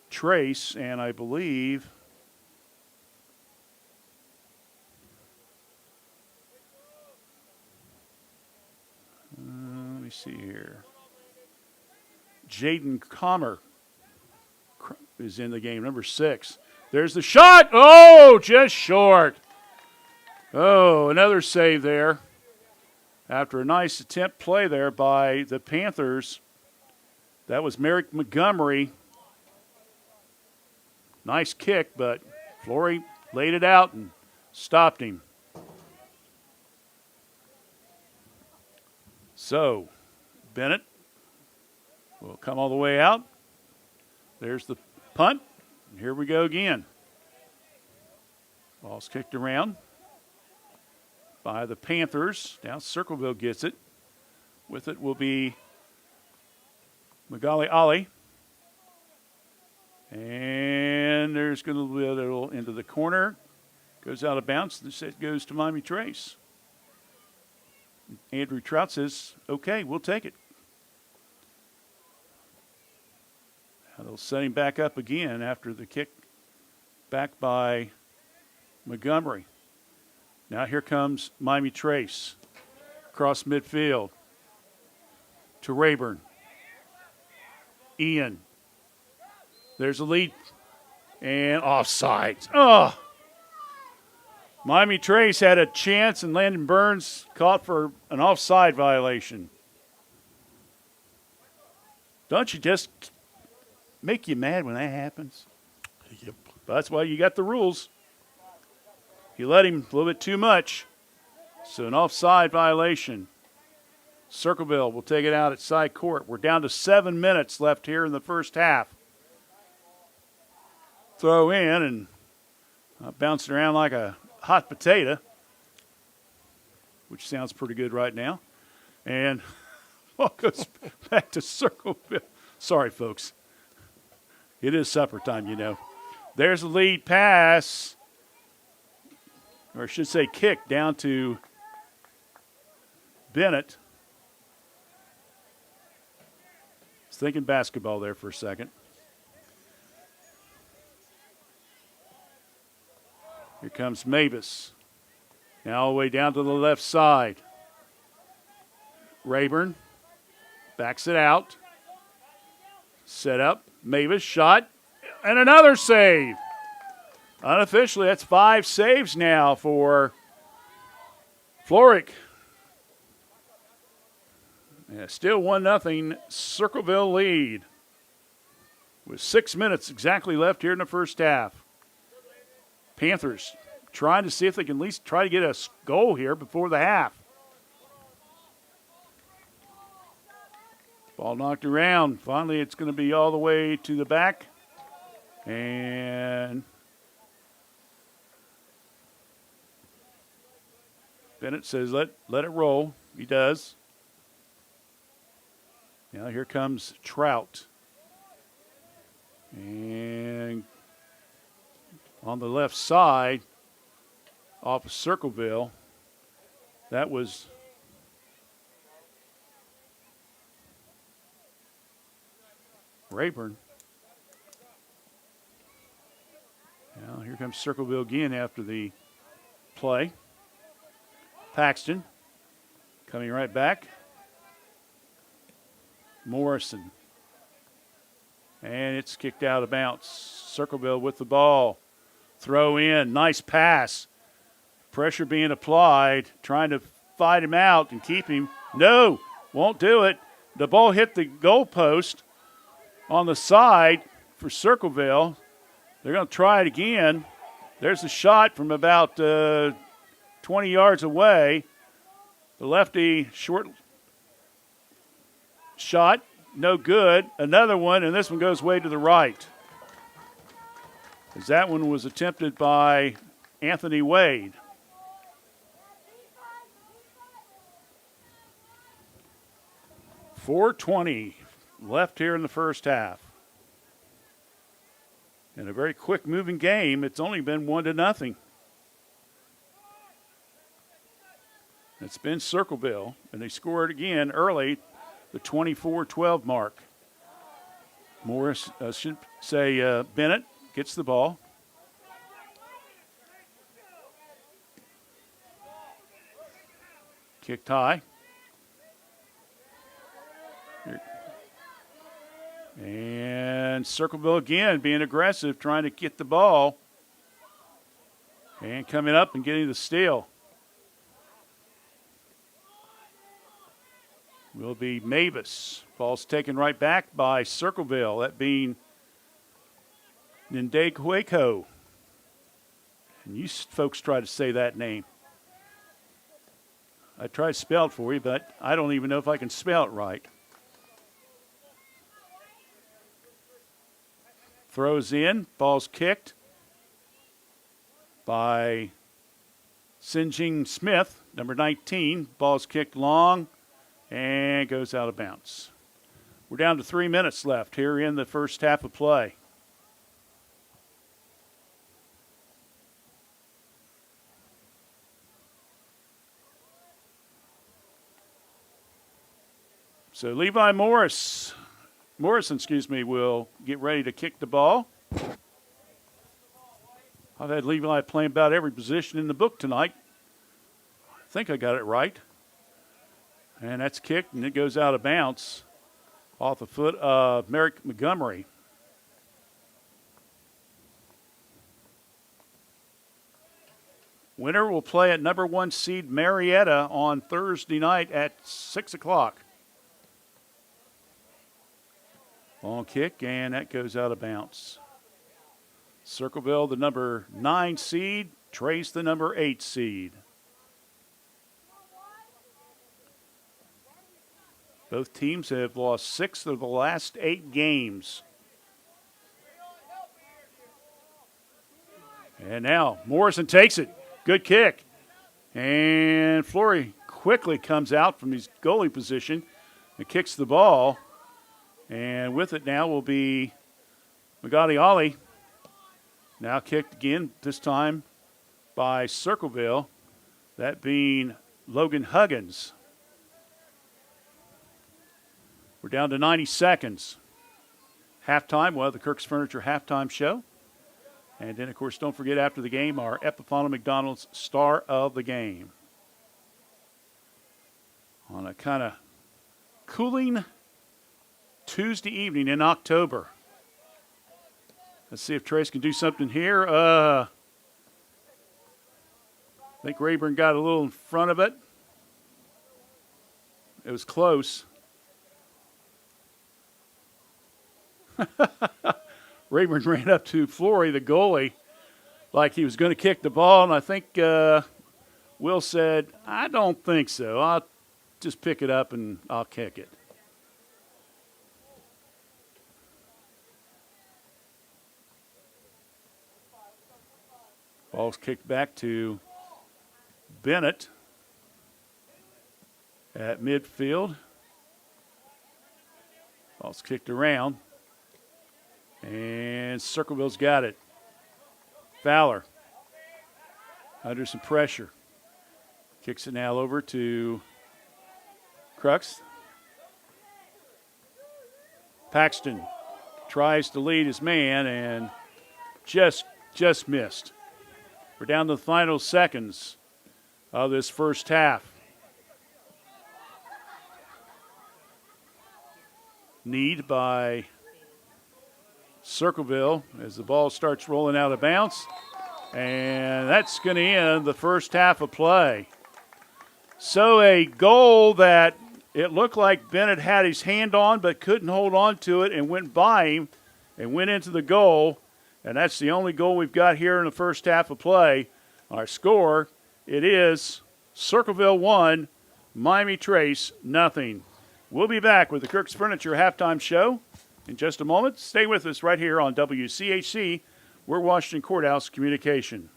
Trace, and I believe let me see here. Jaden Comer is in the game, number 6. There's the shot. Oh, just short. Oh, another save there. After a nice attempt play there by the Panthers. That was Merrick Montgomery. Nice kick, but Flory laid it out and stopped him. So, Bennett will come all the way out. There's the punt. Here we go again. Ball's kicked around by the Panthers. Now Circleville gets it. With it will be Magali Ali. And there's going to be a little into the corner. Goes out of bounds. The set goes to Miami Trace. Andrew Trout says, okay, we'll take it. Now they'll set him back up again after the kick back by Montgomery. Now here comes Miami Trace. Across midfield to Rayburn. Ian. There's a lead. And offside. Oh! Miami Trace had a chance, and Landon Burns caught for an offside violation. Don't you just make you mad when that happens? Yep. But that's why you got the rules. You let him a little bit too much. So an offside violation. Circleville will take it out at side court. We're down to 7 minutes left here in the first half. Throw in and bouncing around like a hot potato, which sounds pretty good right now. And ball goes back to Circleville. Sorry, folks. It is supper time, you know. There's the lead pass, or I should say kick, down to Bennett. I was thinking basketball there for a second. Here comes Mavis. Now all the way down to the left side. Rayburn backs it out. Set up. Mavis shot. And another save. Unofficially, that's 5 saves now for Floric. Yeah, still 1-0 Circleville lead. With 6 minutes exactly left here in the first half. Panthers trying to see if they can at least try to get a goal here before the half. Ball knocked around. Finally, it's going to be all the way to the back. And Bennett says, let it roll. He does. Now here comes Trout. And on the left side off of Circleville. That was Rayburn. Now here comes Circleville again after the play. Paxton coming right back. Morrison. And it's kicked out of bounds. Circleville with the ball. Throw in. Nice pass. Pressure being applied. Trying to fight him out and keep him. No, won't do it. The ball hit the goalpost on the side for Circleville. They're going to try it again. There's a shot from about 20 yards away. The lefty short shot, no good. Another one, and this one goes way to the right. As that one was attempted by Anthony Wade. .420 left here in the first half. In a very quick-moving game, it's only been 1-0. It's been Circleville, and they scored again early, the 24-12 mark. Morris, should say Bennett, gets the ball. Kicked high. And Circleville again being aggressive, trying to get the ball. And coming up and getting the steal will be Mavis. Ball's taken right back by Circleville, that being Ndekweko. And you folks try to say that name. I tried to spell it for you, but I don't even know if I can spell it right. Throws in, ball's kicked by Sinjing Smith, number 19. Ball's kicked long and goes out of bounds. We're down to 3 minutes left here in the first half of play. So Levi Morrison, will get ready to kick the ball. I've had Levi playing about every position in the book tonight. I think I got it right. And that's kicked, and it goes out of bounds off the foot of Merrick Montgomery. Winner will play at number 1 seed Marietta on Thursday night at 6 o'clock. Long kick, and that goes out of bounds. Circleville, the number 9 seed. Trace, the number 8 seed. Both teams have lost 6 of the last 8 games. And now Morrison takes it. Good kick. And Flory quickly comes out from his goalie position and kicks the ball. And with it now will be Magadi Ali. Now kicked again, this time by Circleville. That being Logan Huggins. We're down to 90 seconds. Halftime, well, the Kirk's Furniture halftime show. And then, of course, don't forget after the game, our Epifano McDonald's Star of the Game. On a kind of cooling Tuesday evening in October. Let's see if Trace can do something here. I think Rayburn got a little in front of it. It was close. Rayburn ran up to Flory, the goalie, like he was going to kick the ball, and I think Will said, I don't think so. I'll just pick it up and I'll kick it. Ball's kicked back to Bennett at midfield. Ball's kicked around. And Circleville's got it. Fowler under some pressure. Kicks it now over to Crux. Paxton tries to lead his man and just missed. We're down to the final seconds of this first half. Need by Circleville as the ball starts rolling out of bounds. And that's going to end the first half of play. So a goal that it looked like Bennett had his hand on but couldn't hold on to it and went by him and went into the goal. And that's the only goal we've got here in the first half of play. Our score, it is Circleville 1, Miami Trace nothing. We'll be back with the Kirk's Furniture halftime show in just a moment. Stay with us right here on WCHC. We're Washington Courthouse Communication.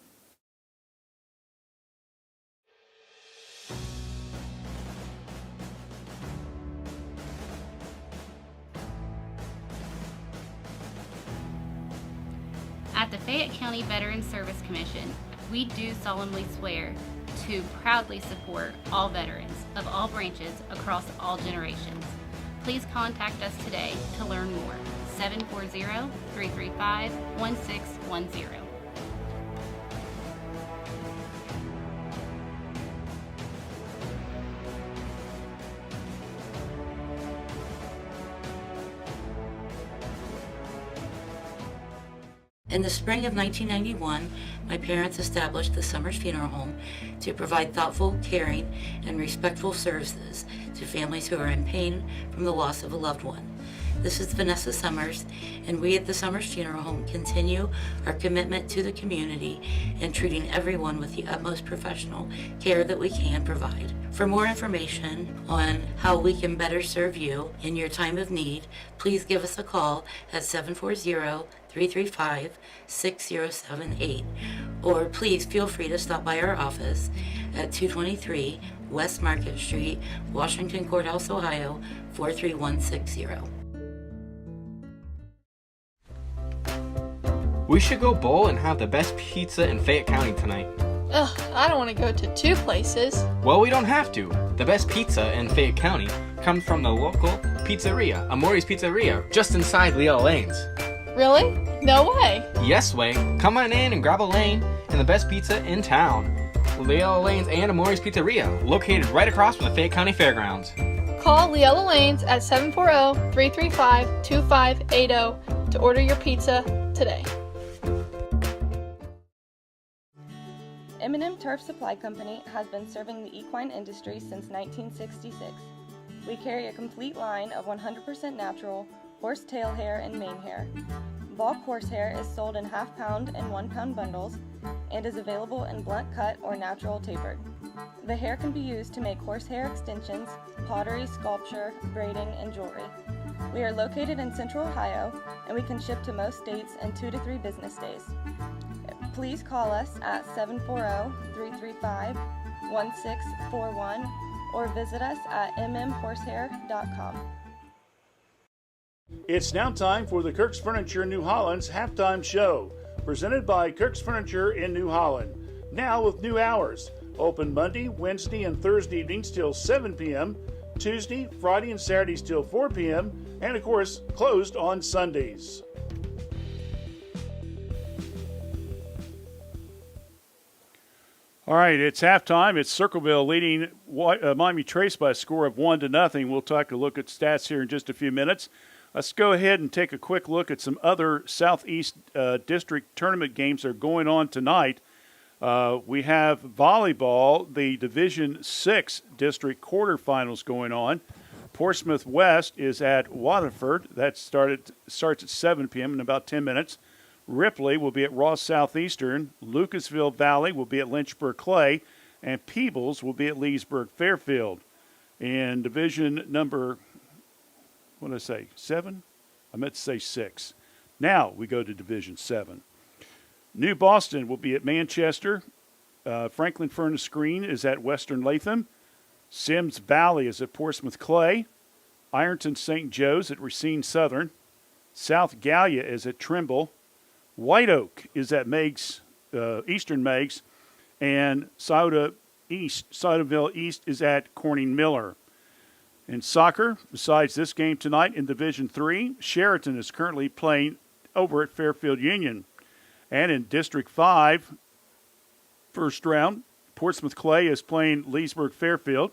At the Fayette County Veterans Service Commission, we do solemnly swear to proudly support all veterans of all branches across all generations. Please contact us today to learn more. 740-335-1610. In the spring of 1991, my parents established the Summers Funeral Home to provide thoughtful, caring, and respectful services to families who are in pain from the loss of a loved one. This is Vanessa Summers, and we at the Summers Funeral Home continue our commitment to the community and treating everyone with the utmost professional care that we can provide. For more information on how we can better serve you in your time of need, please give us a call at 740-335-6078, or please feel free to stop by our office at 223 West Market Street, Washington Courthouse, Ohio, 43160. We should go bowl and have the best pizza in Fayette County tonight. Ugh, I don't want to go to two places. Well, we don't have to. The best pizza in Fayette County comes from the local pizzeria, Amori's Pizzeria, just inside Leah Lane's. Really? No way. Yes way. Come on in and grab a lane and the best pizza in town. Leah Lane's and Amori's Pizzeria, located right across from the Fayette County Fairgrounds. Call Leella Lanes at 740-335-2580 to order your pizza today. M&M Turf Supply Company has been serving the equine industry since 1966. We carry a complete line of 100% natural horse tail hair and mane hair. Bulk horsehair is sold in half-pound and 1-pound bundles and is available in blunt cut or natural tapered. The hair can be used to make horsehair extensions, pottery, sculpture, braiding, and jewelry. We are located in Central Ohio, and we can ship to most states in 2 to 3 business days. Please call us at 740-335-1641 or visit us at mmhorsehair.com. It's now time for the Kirk's Furniture New Holland's halftime show, presented by Kirk's Furniture in New Holland. Now with new hours. Open Monday, Wednesday, and Thursday evenings till 7 p.m., Tuesday, Friday, and Saturdays till 4 p.m., and of course, closed on Sundays. All right, it's halftime. It's Circleville leading Miami Trace by a score of 1-0. We'll take a look at stats here in just a few minutes. Let's go ahead and take a quick look at some other Southeast District tournament games that are going on tonight. We have volleyball, the Division 6 district quarterfinals going on. Portsmouth West is at Waterford. That starts at 7 p.m. in about 10 minutes. Ripley will be at Ross Southeastern. Lucasville Valley will be at Lynchburg Clay. And Peebles will be at Leesburg Fairfield. In division number, what did I say, 7? I meant to say 6. Now we go to Division 7. New Boston will be at Manchester. Franklin Furnace Green is at Western Latham. Sims Valley is at Portsmouth Clay. Ironton St. Joe's at Racine Southern. South Gallia is at Trimble. White Oak is at Meigs Eastern Meigs, and Sciotoville East is at Corning Miller. In soccer, besides this game tonight in Division III, Sheraton is currently playing over at Fairfield Union. And in District 5, first round, Portsmouth Clay is playing Leesburg Fairfield.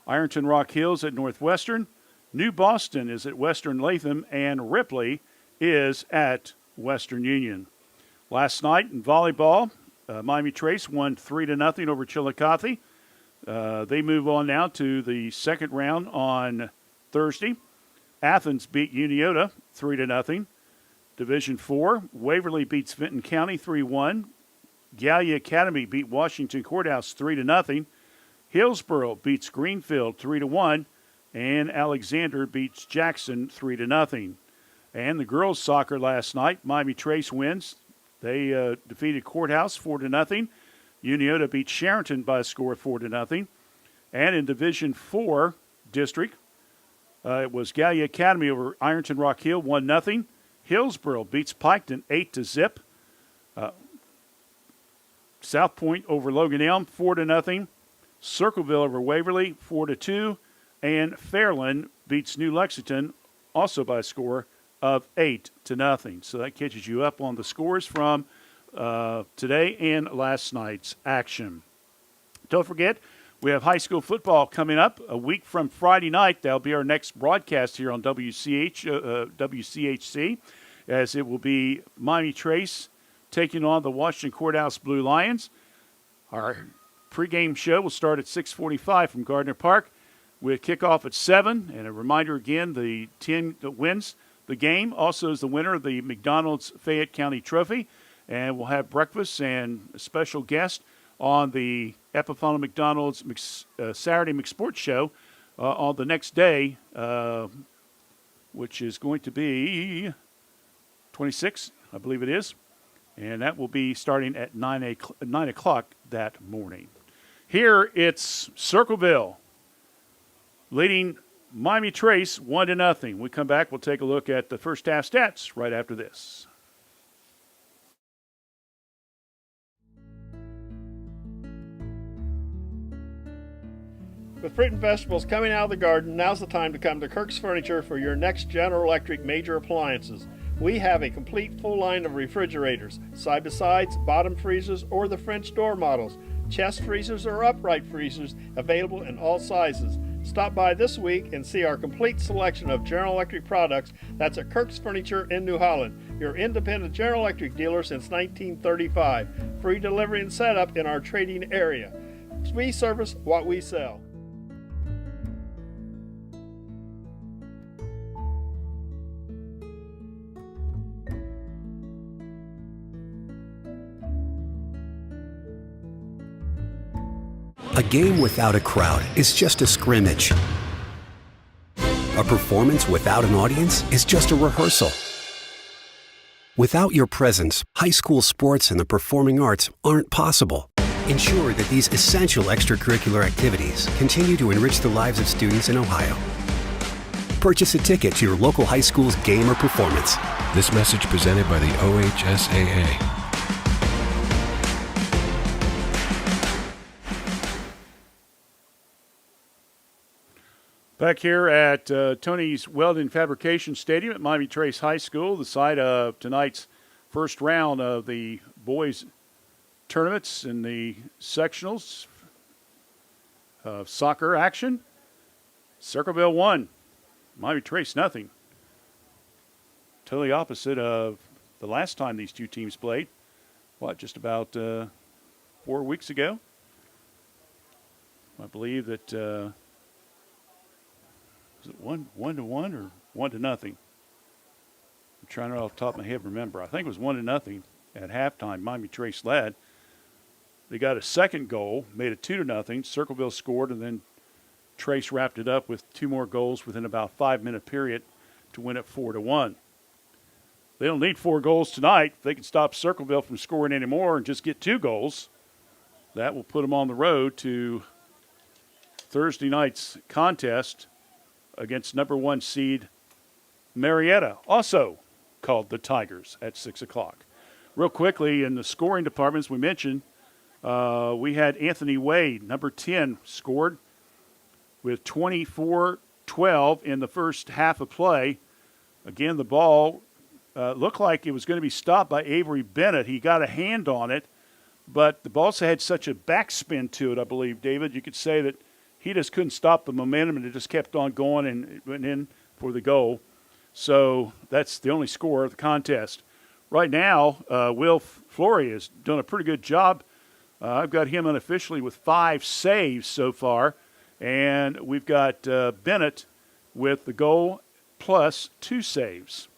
Ironton Rock Hills at Northwestern. New Boston is at Western Latham, and Ripley is at Western Union. Last night in volleyball, Miami Trace won 3-0 over Chillicothe. They move on now to the second round on Thursday. Athens beat Uniota 3-0. Division 4, Waverly beats Vinton County 3-1. Gallia Academy beat Washington Courthouse 3-0. Hillsboro beats Greenfield 3-1. And Alexander beats Jackson 3-0. And the girls' soccer last night, Miami Trace wins. They defeated Courthouse 4-0. Uniota beat Sharonton by a score of 4-0. And in Division 4 district, it was Gallia Academy over Ironton Rock Hill 1-0. Hillsboro beats Piketon 8-0. South Point over Logan Elm 4-0. Circleville over Waverly 4-2. And Fairland beats New Lexington also by a score of 8-0. So that catches you up on the scores from today and last night's action. Don't forget, we have high school football coming up a week from Friday night. That'll be our next broadcast here on WCHC, as it will be Miami Trace taking on the Washington Courthouse Blue Lions. Our pregame show will start at 6:45 from Gardner Park with kickoff at 7. And a reminder again, the team that wins the game also is the winner of the McDonald's Fayette County Trophy. And we'll have breakfast and a special guest on the Epifano McDonald's Saturday McSports Show on the next day, which is going to be 26, I believe it is. And that will be starting at 9 o'clock that morning. Here it's Circleville leading Miami Trace 1-0. We come back, we'll take a look at the first half stats right after this. With fruit and vegetables coming out of the garden, now's the time to come to Kirk's Furniture for your next General Electric major appliances. We have a complete full line of refrigerators, side-by-sides, bottom freezers, or the French door models, chest freezers or upright freezers available in all sizes. Stop by this week and see our complete selection of General Electric products. That's at Kirk's Furniture in New Holland, your independent General Electric dealer since 1935. Free delivery and setup in our trading area. We service what we sell. A game without a crowd is just a scrimmage. A performance without an audience is just a rehearsal. Without your presence, high school sports and the performing arts aren't possible. Ensure that these essential extracurricular activities continue to enrich the lives of students in Ohio. Purchase a ticket to your local high school's game or performance. This message presented by the OHSAA. Back here at Tony's Welding Fabrication Stadium at Miami Trace High School, the site of tonight's first round of the boys' tournaments in the sectionals of soccer action. Circleville 1, Miami Trace nothing. Totally opposite of the last time these two teams played. Just about 4 weeks ago? I believe that... was it 1-1 or 1-0? I'm trying to off the top of my head remember. I think it was 1-0 at halftime. Miami Trace led. They got a second goal, made it 2-0. Circleville scored, and then Trace wrapped it up with 2 more goals within about a 5-minute period to win it 4-1. They don't need 4 goals tonight. If they can stop Circleville from scoring any more and just get 2 goals, that will put them on the road to Thursday night's contest against number 1 seed Marietta, also called the Tigers, at 6 o'clock. real quickly, in the scoring departments we mentioned, we had Anthony Wade, number 10, scored with 24-12 in the first half of play. Again, the ball looked like it was going to be stopped by Avery Bennett. He got a hand on it, but the ball also had such a backspin to it, I believe, David. You could say that he just couldn't stop the momentum, and it just kept on going and went in for the goal. So that's the only score of the contest. Right now, Will Flory has done a pretty good job. I've got him unofficially with 5 saves so far, and we've got Bennett with the goal plus 2 saves.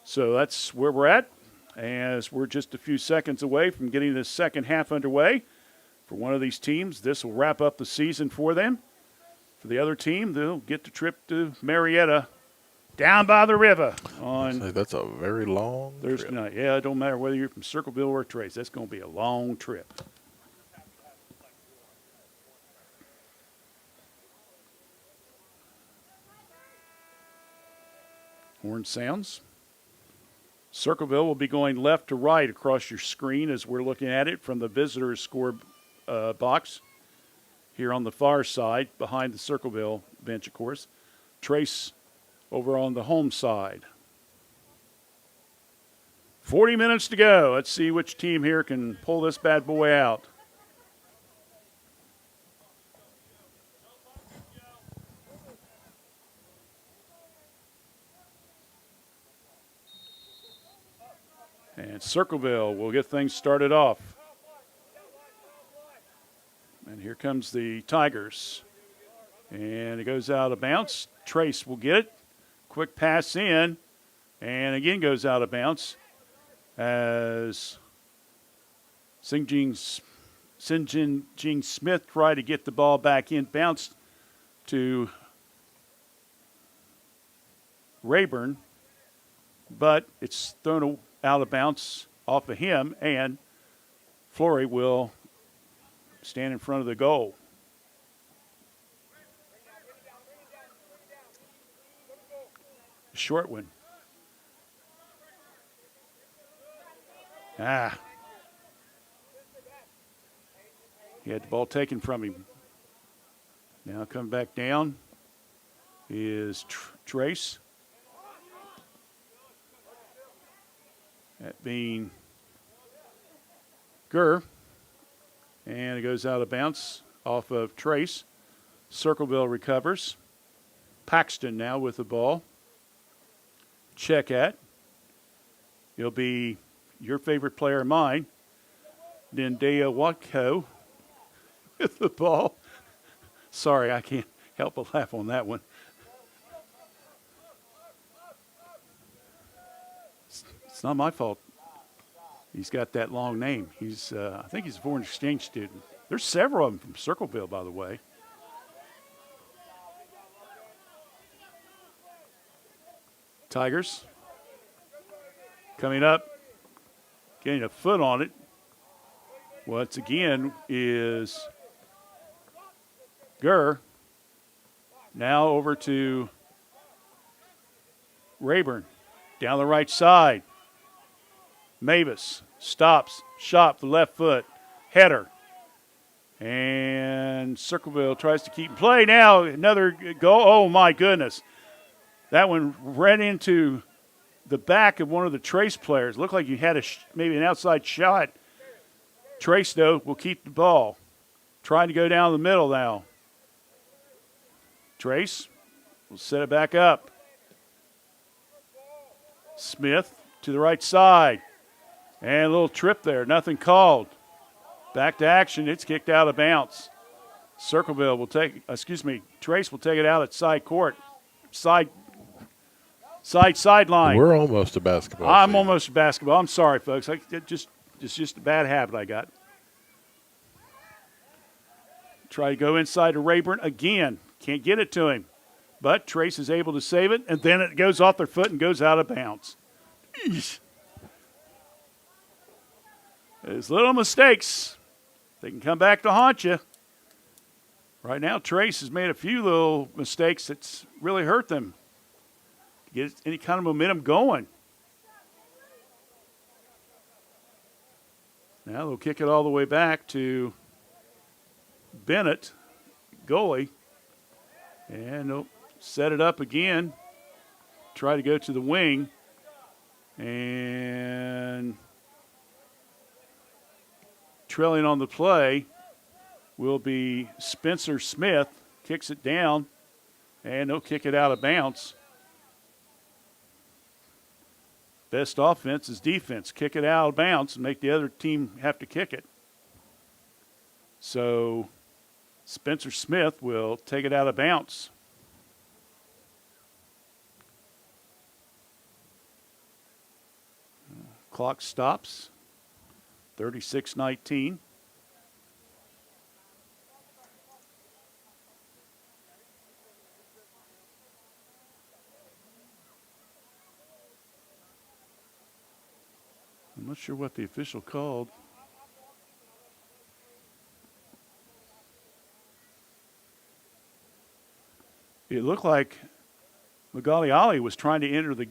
So that's where we're at, as we're just a few seconds away from getting the second half underway. For one of these teams, this will wrap up the season for them. For the other team, they'll get the trip to Marietta down by the river on that's a very long Thursday trip. night. Yeah, it don't matter whether you're from Circleville or Trace. That's going to be a long trip. Horn sounds. Circleville will be going left to right across your screen as we're looking at it from the visitors' score box here on the far side behind the Circleville bench, of course. Trace over on the home side. 40 minutes to go. Let's see which team here can pull this bad boy out. And Circleville will get things started off. And here comes the Tigers. And it goes out of bounds. Trace will get it. Quick pass in. And again goes out of bounds as Sinjin Smith tried to get the ball back in. Bounced to Rayburn. But it's thrown out of bounds off of him. And Flory will stand in front of the goal. Short one. He had the ball taken from him. Now coming back down is Trace. That being Gurr. And it goes out of bounds off of Trace. Circleville recovers. Paxton now with the ball. Check at. It'll be your favorite player, mine. Dendea Watko with the ball. Sorry, I can't help but laugh on that one. It's not my fault. He's got that long name. He's, I think he's a foreign exchange student. There's several of them from Circleville, by the way. Tigers coming up, getting a foot on it. Once again is Gurr. Now over to Rayburn. Down the right side. Mavis stops, shot the left foot, header. And Circleville tries to keep play. Now another goal. Oh, my goodness. That one ran into the back of one of the Trace players. Looked like you had maybe an outside shot. Trace, though, will keep the ball. Trying to go down the middle now. Trace will set it back up. Smith to the right side. And a little trip there. Nothing called. Back to action. It's kicked out of bounds. Circleville will take, Trace will take it out at side court. Sideline. We're almost to basketball. I'm almost to basketball. I'm sorry, folks. It's just a bad habit I got. Try to go inside to Rayburn again. Can't get it to him. But Trace is able to save it, and then it goes off their foot and goes out of bounds. Eesh. There's little mistakes. They can come back to haunt you. Right now, Trace has made a few little mistakes that's really hurt them. Get any kind of momentum going. Now they'll kick it all the way back to Bennett, goalie. And they'll set it up again. Try to go to the wing. And trailing on the play will be Spencer Smith. Kicks it down. And they'll kick it out of bounds. Best offense is defense. Kick it out of bounds and make the other team have to kick it. So Spencer Smith will take it out of bounds. Clock stops. 36-19. I'm not sure what the official called. It looked like Magali Ali was trying to enter the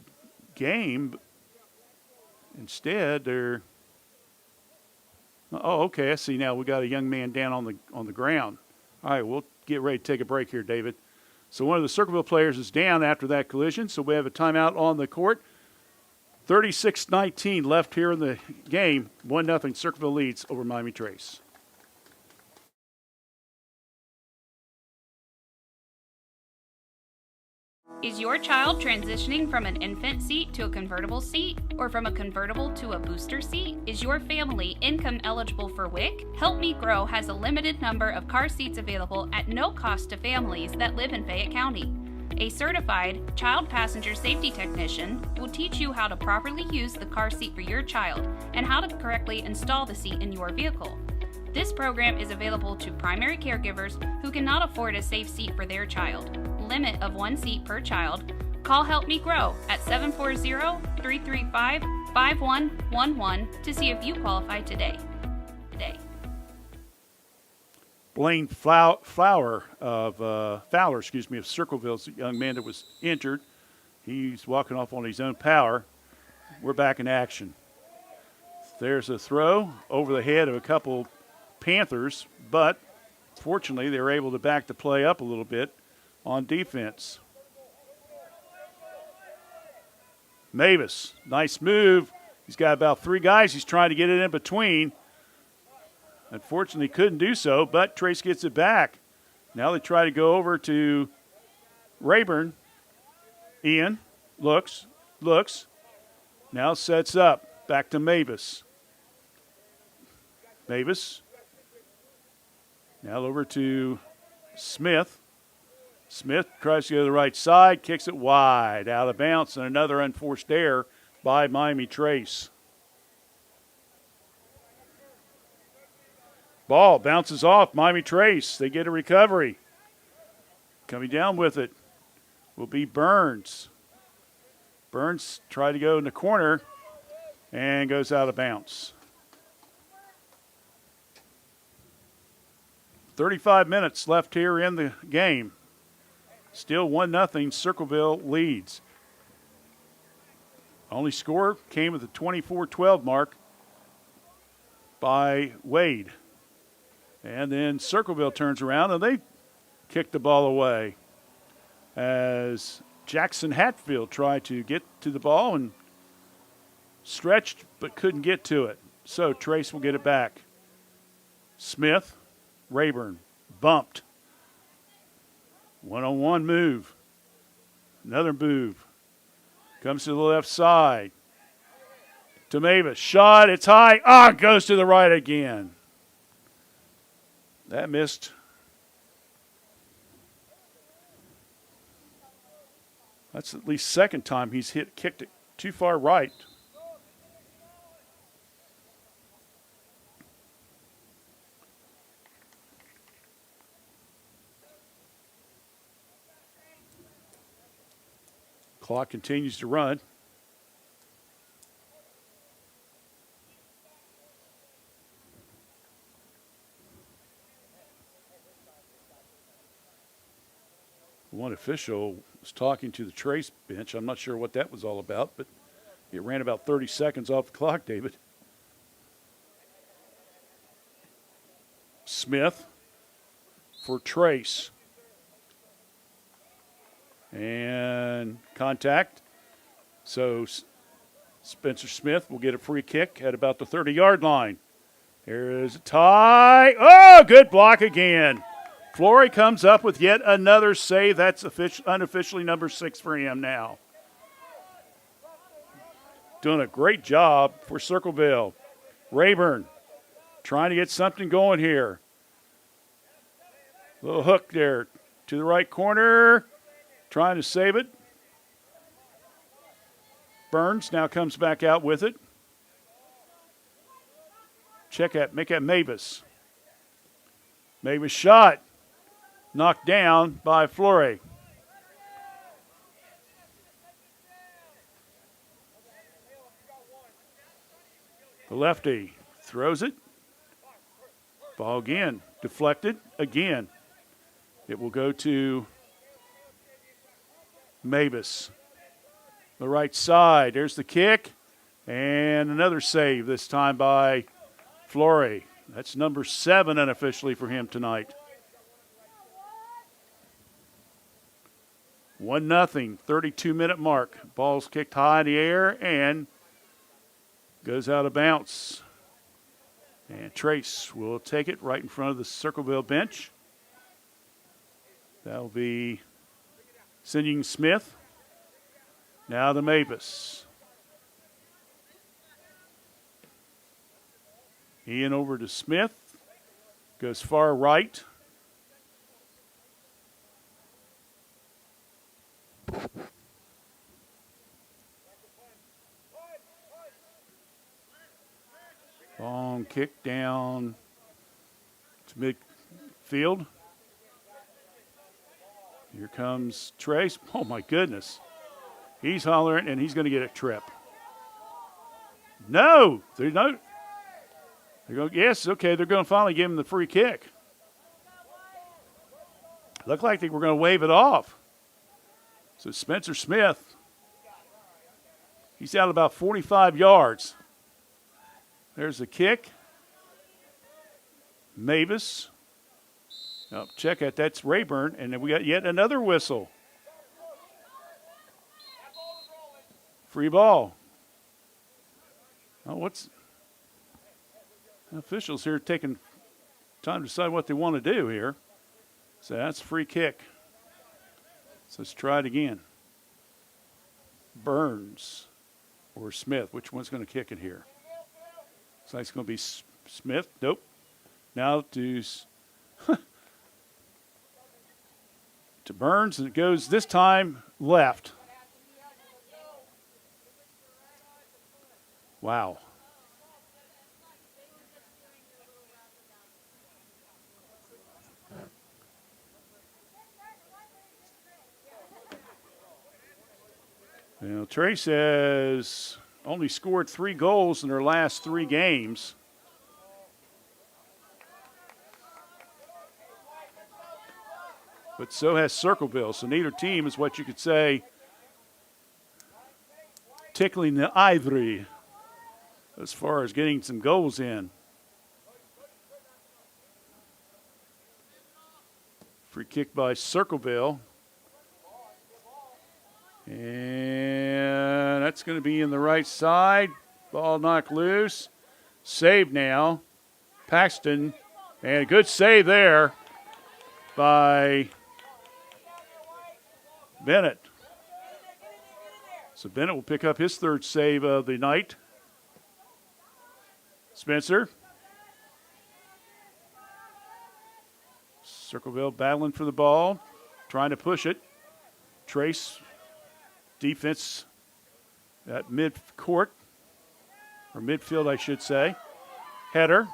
game. But instead, they're. Oh, okay. I see now. We got a young man down on the ground. All right, we'll get ready to take a break here, David. So one of the Circleville players is down after that collision. So we have a timeout on the court. 36-19 left here in the game. 1-0 Circleville leads over Miami Trace. Is your child transitioning from an infant seat to a convertible seat or from a convertible to a booster seat? Is your family income eligible for WIC? Help Me Grow has a limited number of car seats available at no cost to families that live in Fayette County. A certified child passenger safety technician will teach you how to properly use the car seat for your child and how to correctly install the seat in your vehicle. This program is available to primary caregivers who cannot afford a safe seat for their child. Limit of 1 seat per child. Call Help Me Grow at 740-335-5111 to see if you qualify today. Blaine Fowler of Circleville's a young man that was injured. He's walking off on his own power. We're back in action. There's a throw over the head of a couple Panthers, but fortunately they were able to back the play up a little bit on defense. Mavis, nice move. He's got about 3 guys he's trying to get it in between. Unfortunately, couldn't do so, but Trace gets it back. Now they try to go over to Rayburn. Ian looks, now sets up. Back to Mavis. Mavis. Now over to Smith. Smith tries to go to the right side, kicks it wide, out of bounds, and another unforced error by Miami Trace. Ball bounces off Miami Trace. They get a recovery. Coming down with it will be Burns. Burns tried to go in the corner and goes out of bounds. 35 minutes left here in the game. Still 1-0, Circleville leads. Only score came at the 24-12 mark by Wade. And then Circleville turns around and they kick the ball away as Jackson Hatfield tried to get to the ball and stretched but couldn't get to it. So Trace will get it back. Smith, Rayburn, bumped. One-on-one move. Another move. Comes to the left side. To Mavis. Shot. It's high. Goes to the right again. That missed. That's at least second time he's kicked it too far right. Clock continues to run. One official was talking to the Trace bench. I'm not sure what that was all about, but it ran about 30 seconds off the clock, David. Smith for Trace. And contact. So Spencer Smith will get a free kick at about the 30-yard line. There is a tie. Oh, good block again. Flory comes up with yet another save. That's unofficially number 6 for him now. Doing a great job for Circleville. Rayburn trying to get something going here. Little hook there to the right corner. Trying to save it. Burns now comes back out with it. Make at Mavis. Mavis shot. Knocked down by Flory. The lefty throws it. Ball again. Deflected again. It will go to Mavis. The right side. There's the kick. And another save, this time by Flory. That's number 7 unofficially for him tonight. 1-0, 32-minute mark. Ball's kicked high in the air and goes out of bounds. And Trace will take it right in front of the Circleville bench. That'll be Sinjing Smith. Now to Mavis. Ian over to Smith. Goes far right. Long kick down to midfield. Here comes Trace. Oh, my goodness. He's hollering, and he's going to get a trip. No, they're not. They're going. Yes, okay. They're going to finally give him the free kick. Looked like they were going to wave it off. So Spencer Smith, he's out about 45 yards. There's the kick. Mavis. Oh, check it. That's Rayburn, and then we got yet another whistle. Free ball. Oh, what's officials here taking time to decide what they want to do here. So that's a free kick. So let's try it again. Burns or Smith. Which one's going to kick it here? Looks like it's going to be Smith. Nope. Now to to Burns, and it goes this time left. Wow. Now, Trace has only scored 3 goals in their last 3 games. But so has Circleville. So neither team is what you could say tickling the ivory as far as getting some goals in. Free kick by Circleville. And that's going to be in the right side. Ball knocked loose. Saved now. Paxton. And a good save there by Bennett. So Bennett will pick up his 3rd save of the night. Spencer. Circleville battling for the ball. Trying to push it. Trace. Defense at mid-court. Or midfield, I should say. Header.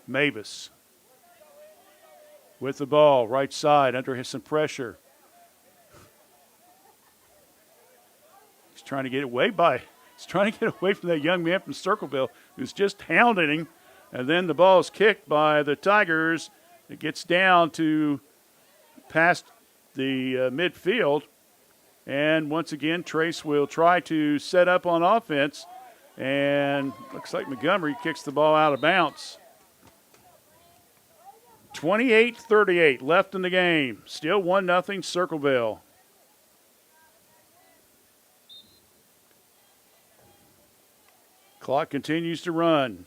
Mavis with the ball, right side, under some pressure. He's trying to get away from that young man from Circleville who's just hounding him. And then the ball is kicked by the Tigers. It gets down to past the midfield. And once again, Trace will try to set up on offense. And looks like Montgomery kicks the ball out of bounds. 28-38 left in the game. Still 1-0 Circleville. Clock continues to run.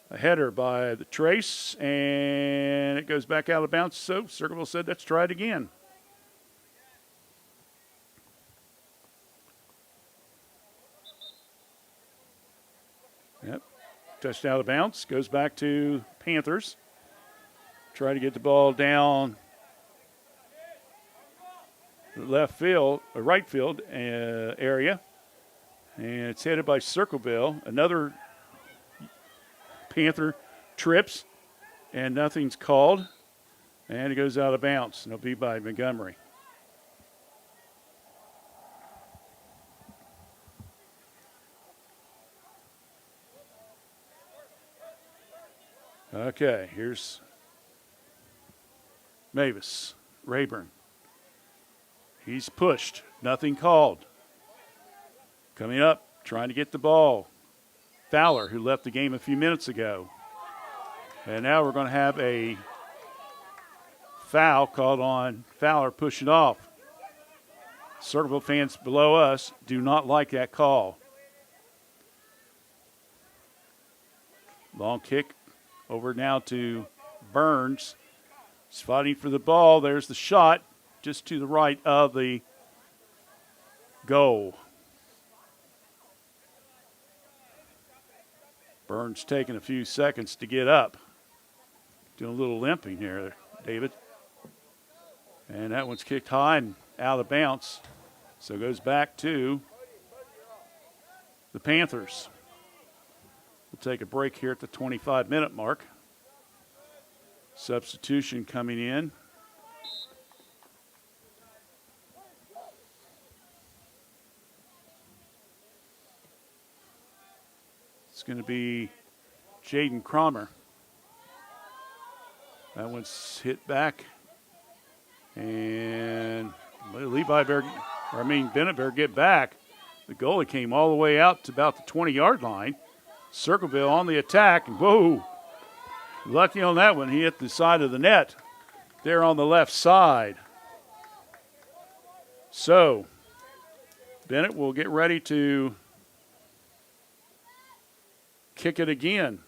A header by the Trace, and it goes back out of bounds. So Circleville said, let's try it again. Yep. Touched out of bounds. Goes back to Panthers. Try to get the ball down the left field, or right field area. And it's headed by Circleville. Another Panther trips, and nothing's called. And it goes out of bounds. And it'll be by Montgomery. Okay, here's Mavis, Rayburn. He's pushed, nothing called. Coming up, trying to get the ball. Fowler, who left the game a few minutes ago. And now we're going to have a foul called on Fowler pushing off. Circleville fans below us do not like that call. Long kick. Over now to Burns. He's fighting for the ball. There's the shot just to the right of the goal. Burns taking a few seconds to get up. Doing a little limping here, David. And that one's kicked high and out of bounds. So it goes back to the Panthers. We'll take a break here at the 25-minute mark. Substitution coming in. It's going to be Jaden Cromer. That one's hit back. And Bennett better get back. The goalie came all the way out to about the 20-yard line. Circleville on the attack, and whoa, lucky on that one. He hit the side of the net there on the left side. So Bennett will get ready to kick it again.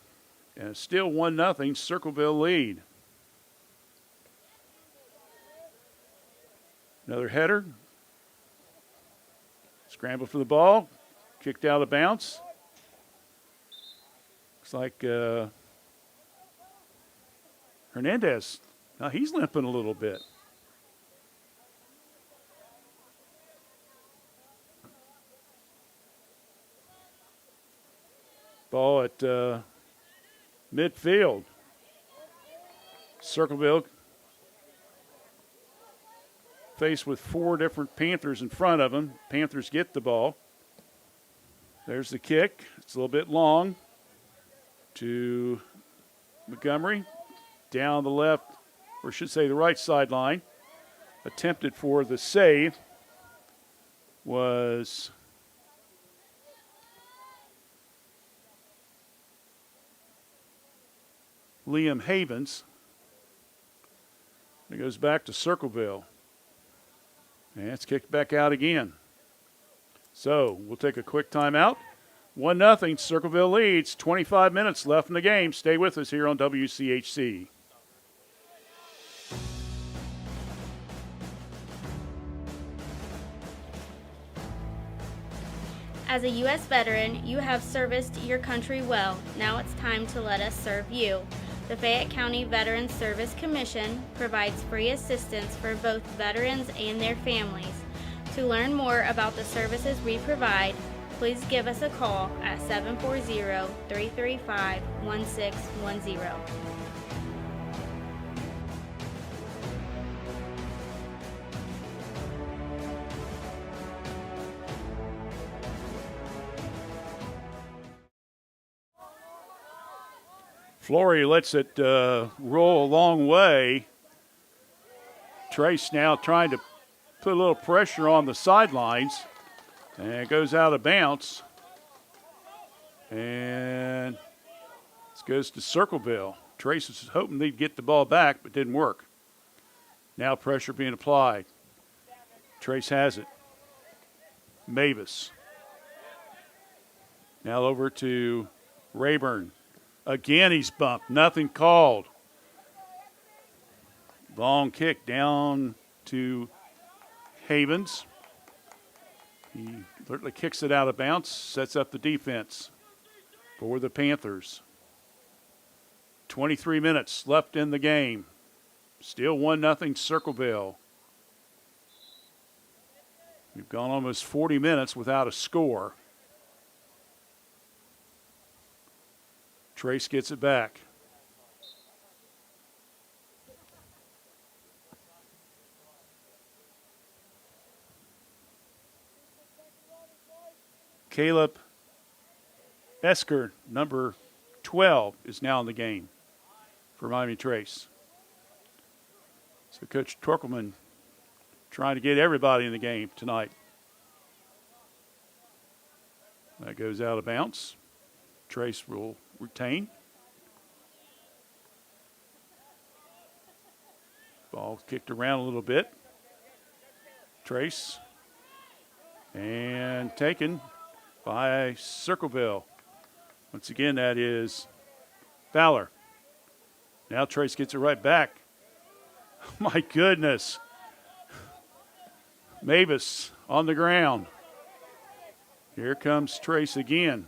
And it's still 1-0, Circleville lead. Another header. Scramble for the ball. Kicked out of bounds. Looks like Hernandez. Now he's limping a little bit. Ball at midfield. Circleville faced with four different Panthers in front of them. Panthers get the ball. There's the kick. It's a little bit long to Montgomery. Down the left, or I should say the right sideline. Attempted for the save was Liam Havens. It goes back to Circleville. And it's kicked back out again. So we'll take a quick timeout. 1-0, Circleville leads. 25 minutes left in the game. Stay with us here on WCHC. As a U.S. veteran, you have serviced your country well. Now it's time to let us serve you. The Fayette County Veterans Service Commission provides free assistance for both veterans and their families. To learn more about the services we provide, please give us a call at 740-335-1610. Flory lets it roll a long way. Trace now trying to put a little pressure on the sidelines, and it goes out of bounds. And this goes to Circleville. Trace was hoping they'd get the ball back, but didn't work. Now pressure being applied. Trace has it. Mavis. Now over to Rayburn. Again, he's bumped. Nothing called. Long kick down to Havens. He literally kicks it out of bounds, sets up the defense for the Panthers. 23 minutes left in the game. Still 1-0 Circleville. We've gone almost 40 minutes without a score. Trace gets it back. Caleb Esker, number 12, is now in the game for Miami Trace. So Coach Torkelman trying to get everybody in the game tonight. That goes out of bounds. Trace will retain. Ball kicked around a little bit. Trace. And taken by Circleville. Once again, that is Fowler. Now Trace gets it right back. My goodness. Mavis on the ground. Here comes Trace again.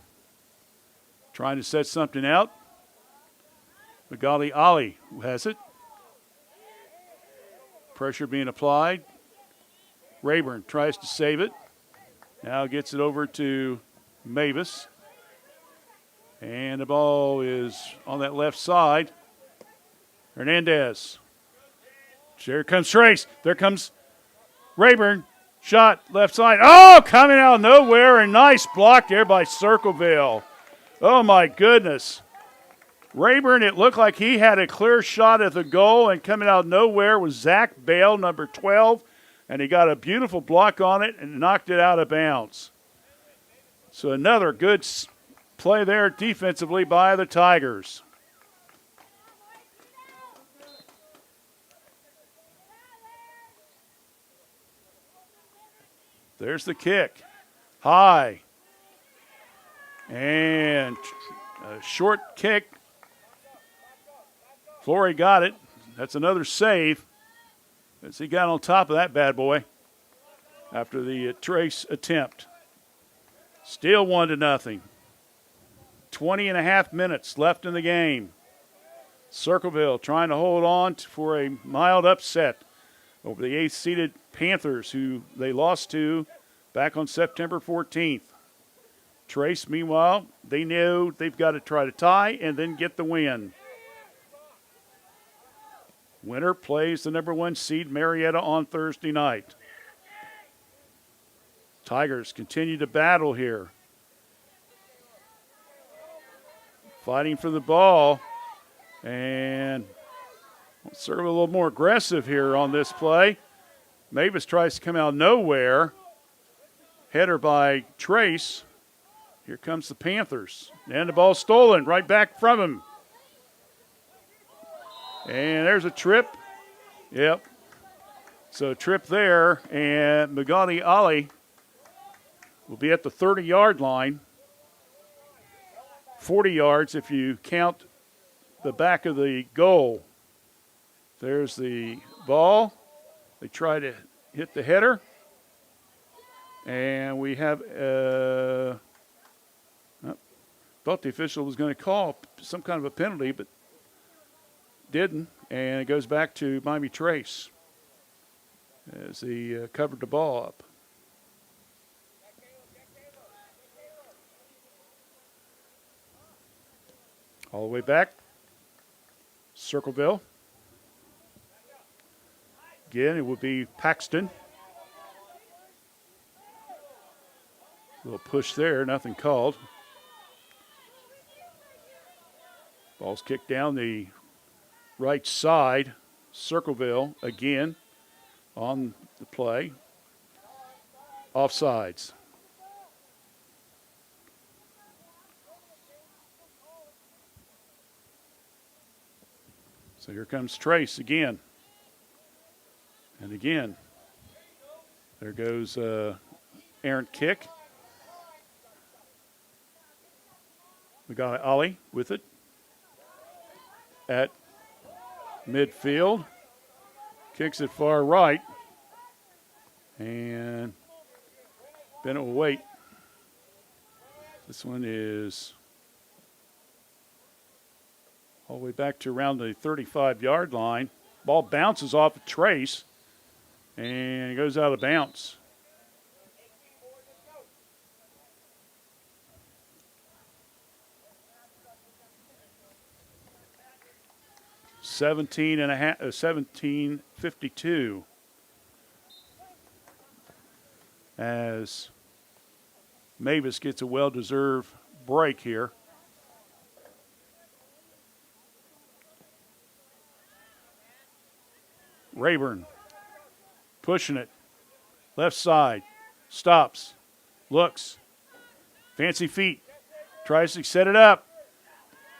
Trying to set something out. Magali Ali who has it. Pressure being applied. Rayburn tries to save it. Now gets it over to Mavis. And the ball is on that left side. Hernandez. Here comes Trace. There comes Rayburn. Shot left side. Oh, coming out of nowhere. A nice block there by Circleville. Oh, my goodness. Rayburn, it looked like he had a clear shot at the goal, and coming out of nowhere was Zach Bale, number 12, and he got a beautiful block on it and knocked it out of bounds. So another good play there defensively by the Tigers. There's the kick. High. And a short kick. Flory got it. That's another save as he got on top of that bad boy after the Trace attempt. Still 1-0. 20 and a half minutes left in the game. Circleville trying to hold on for a mild upset over the 8th-seeded Panthers, who they lost to back on September 14th. Trace, meanwhile, they know they've got to try to tie and then get the win. Winner plays the number 1 seed Marietta on Thursday night. Tigers continue to battle here. Fighting for the ball. And serve a little more aggressive here on this play. Mavis tries to come out of nowhere. Header by Trace. Here comes the Panthers. And the ball stolen right back from him. And there's a trip. Yep. So trip there. And Magani Ali will be at the 30-yard line. 40 yards if you count the back of the goal. There's the ball. They try to hit the header. And we have thought the official was going to call some kind of a penalty, but didn't. And it goes back to Miami Trace as he covered the ball up. All the way back. Circleville. Again, it would be Paxton. A little push there, nothing called. Ball's kicked down the right side. Circleville again on the play. Offsides. So here comes Trace again. And again. There goes errant kick. We got Ollie with it at midfield. Kicks it far right. And Bennett will wait. This one is all the way back to around the 35-yard line. Ball bounces off a Trace and goes out of bounds. .17 17:52 as Mavis gets a well-deserved break here. Rayburn pushing it. Left side. Stops. Looks. Fancy feet. Tries to set it up.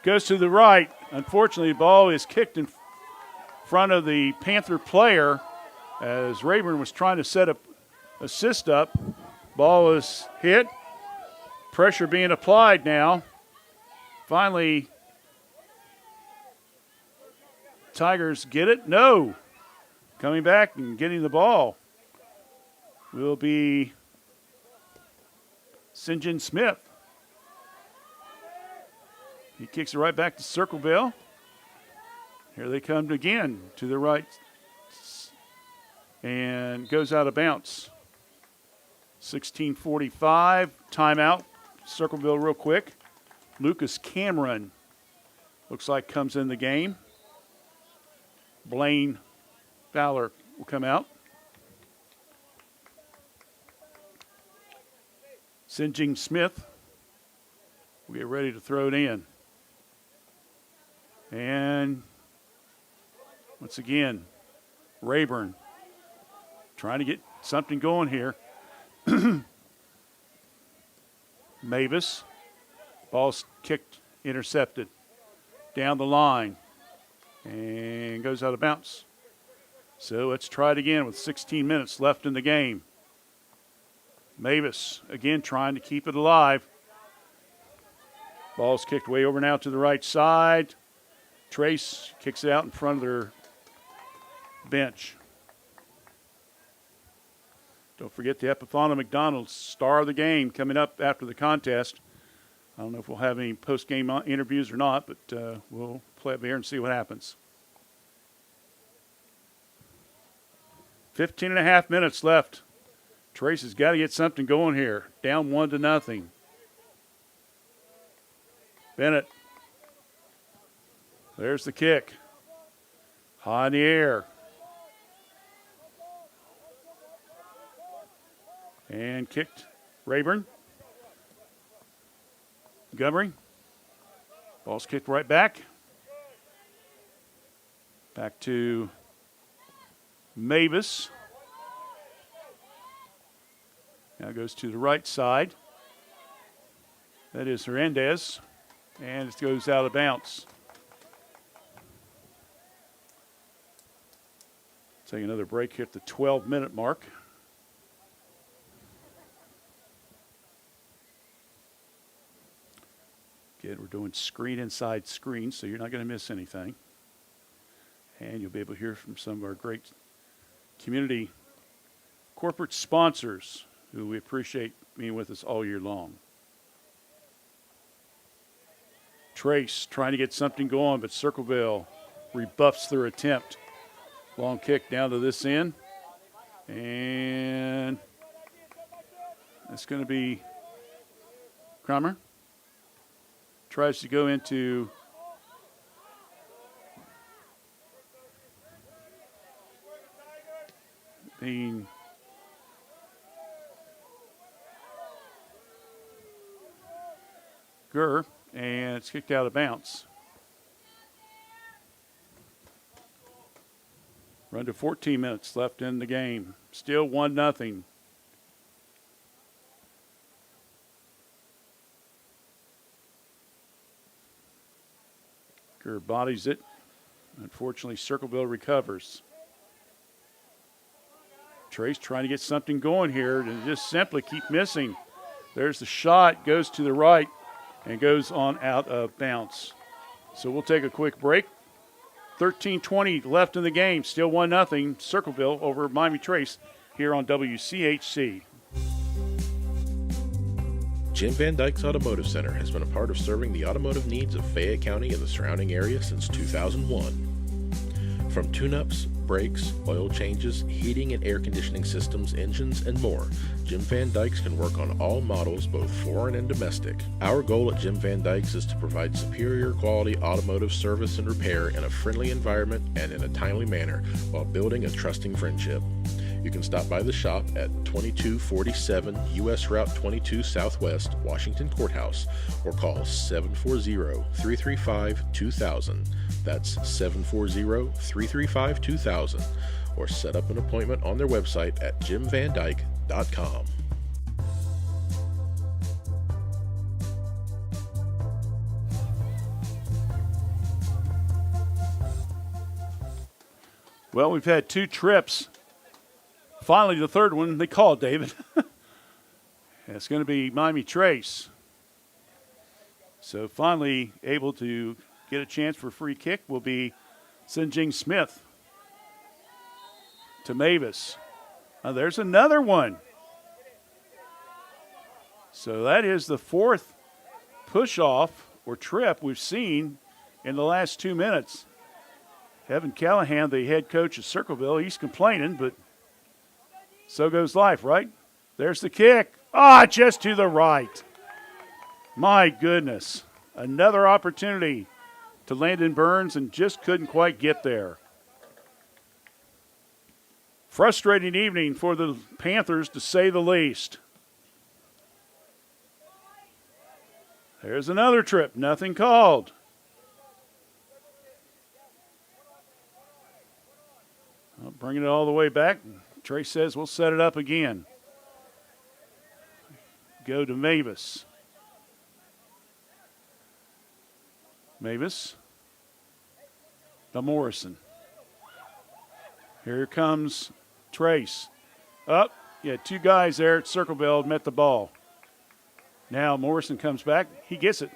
Goes to the right. Unfortunately, the ball is kicked in front of the Panther player as Rayburn was trying to set up assist up. Ball is hit. Pressure being applied now. Finally, Tigers get it? No. Coming back and getting the ball will be St. John Smith. He kicks it right back to Circleville. Here they come again to the right and goes out of bounds. 16:45, timeout. Circleville real quick. Lucas Cameron looks like comes in the game. Blaine Fowler will come out. Sinjing Smith will get ready to throw it in. And once again, Rayburn trying to get something going here. Mavis, ball's kicked, intercepted. Down the line and goes out of bounds. So let's try it again with 16 minutes left in the game. Mavis again trying to keep it alive. Ball's kicked way over now to the right side. Trace kicks it out in front of their bench. Don't forget the Epifano McDonald's star of the game coming up after the contest. I don't know if we'll have any post-game interviews or not, but we'll play up here and see what happens. 15 and a half minutes left. Trace has got to get something going here. Down 1-0. Bennett. There's the kick. High in the air. And kicked. Rayburn. Montgomery. Ball's kicked right back. Back to Mavis. Now goes to the right side. That is Hernandez. And it goes out of bounds. Take another break here at the 12-minute mark. Again, we're doing screen inside screen, so you're not going to miss anything. And you'll be able to hear from some of our great community corporate sponsors who we appreciate being with us all year long. Trace trying to get something going, but Circleville rebuffs their attempt. Long kick down to this end. And it's going to be Cromer. Tries to go into being Gurr, and it's kicked out of bounds. We're under 14 minutes left in the game. Still 1-0. Center bodies it. Unfortunately, Circleville recovers. Trace trying to get something going here and just simply keep missing. There's the shot, goes to the right and goes on out of bounds. So we'll take a quick break. 13:20 left in the game. Still 1-0 Circleville over Miami Trace here on WCHC. Jim Van Dyke's Automotive Center has been a part of serving the automotive needs of Fayette County and the surrounding area since 2001. From tune-ups, brakes, oil changes, heating and air conditioning systems, engines, and more, Jim Van Dyke's can work on all models, both foreign and domestic. Our goal at Jim Van Dyke's is to provide superior quality automotive service and repair in a friendly environment and in a timely manner while building a trusting friendship. You can stop by the shop at 2247 U.S. Route 22 Southwest, Washington Courthouse, or call 740-335-2000. That's 740-335-2000, or set up an appointment on their website at jimvandyke.com. Well, we've had 2 trips. Finally, the third one, they called, David. It's going to be Miami Trace. So finally able to get a chance for a free kick will be Sinjing Smith to Mavis. There's another one. So that is the 4th push-off or trip we've seen in the last 2 minutes. Evan Callahan, the head coach of Circleville, he's complaining, but so goes life, right? There's the kick. Just to the right. My goodness. Another opportunity to Landon Burns and just couldn't quite get there. Frustrating evening for the Panthers, to say the least. There's another trip. Nothing called. I'll bring it all the way back. Trace says we'll set it up again. Go to Mavis. Mavis. To Morrison. Here comes Trace. Up. Yeah, 2 guys there at Circleville met the ball. Now Morrison comes back. He gets it.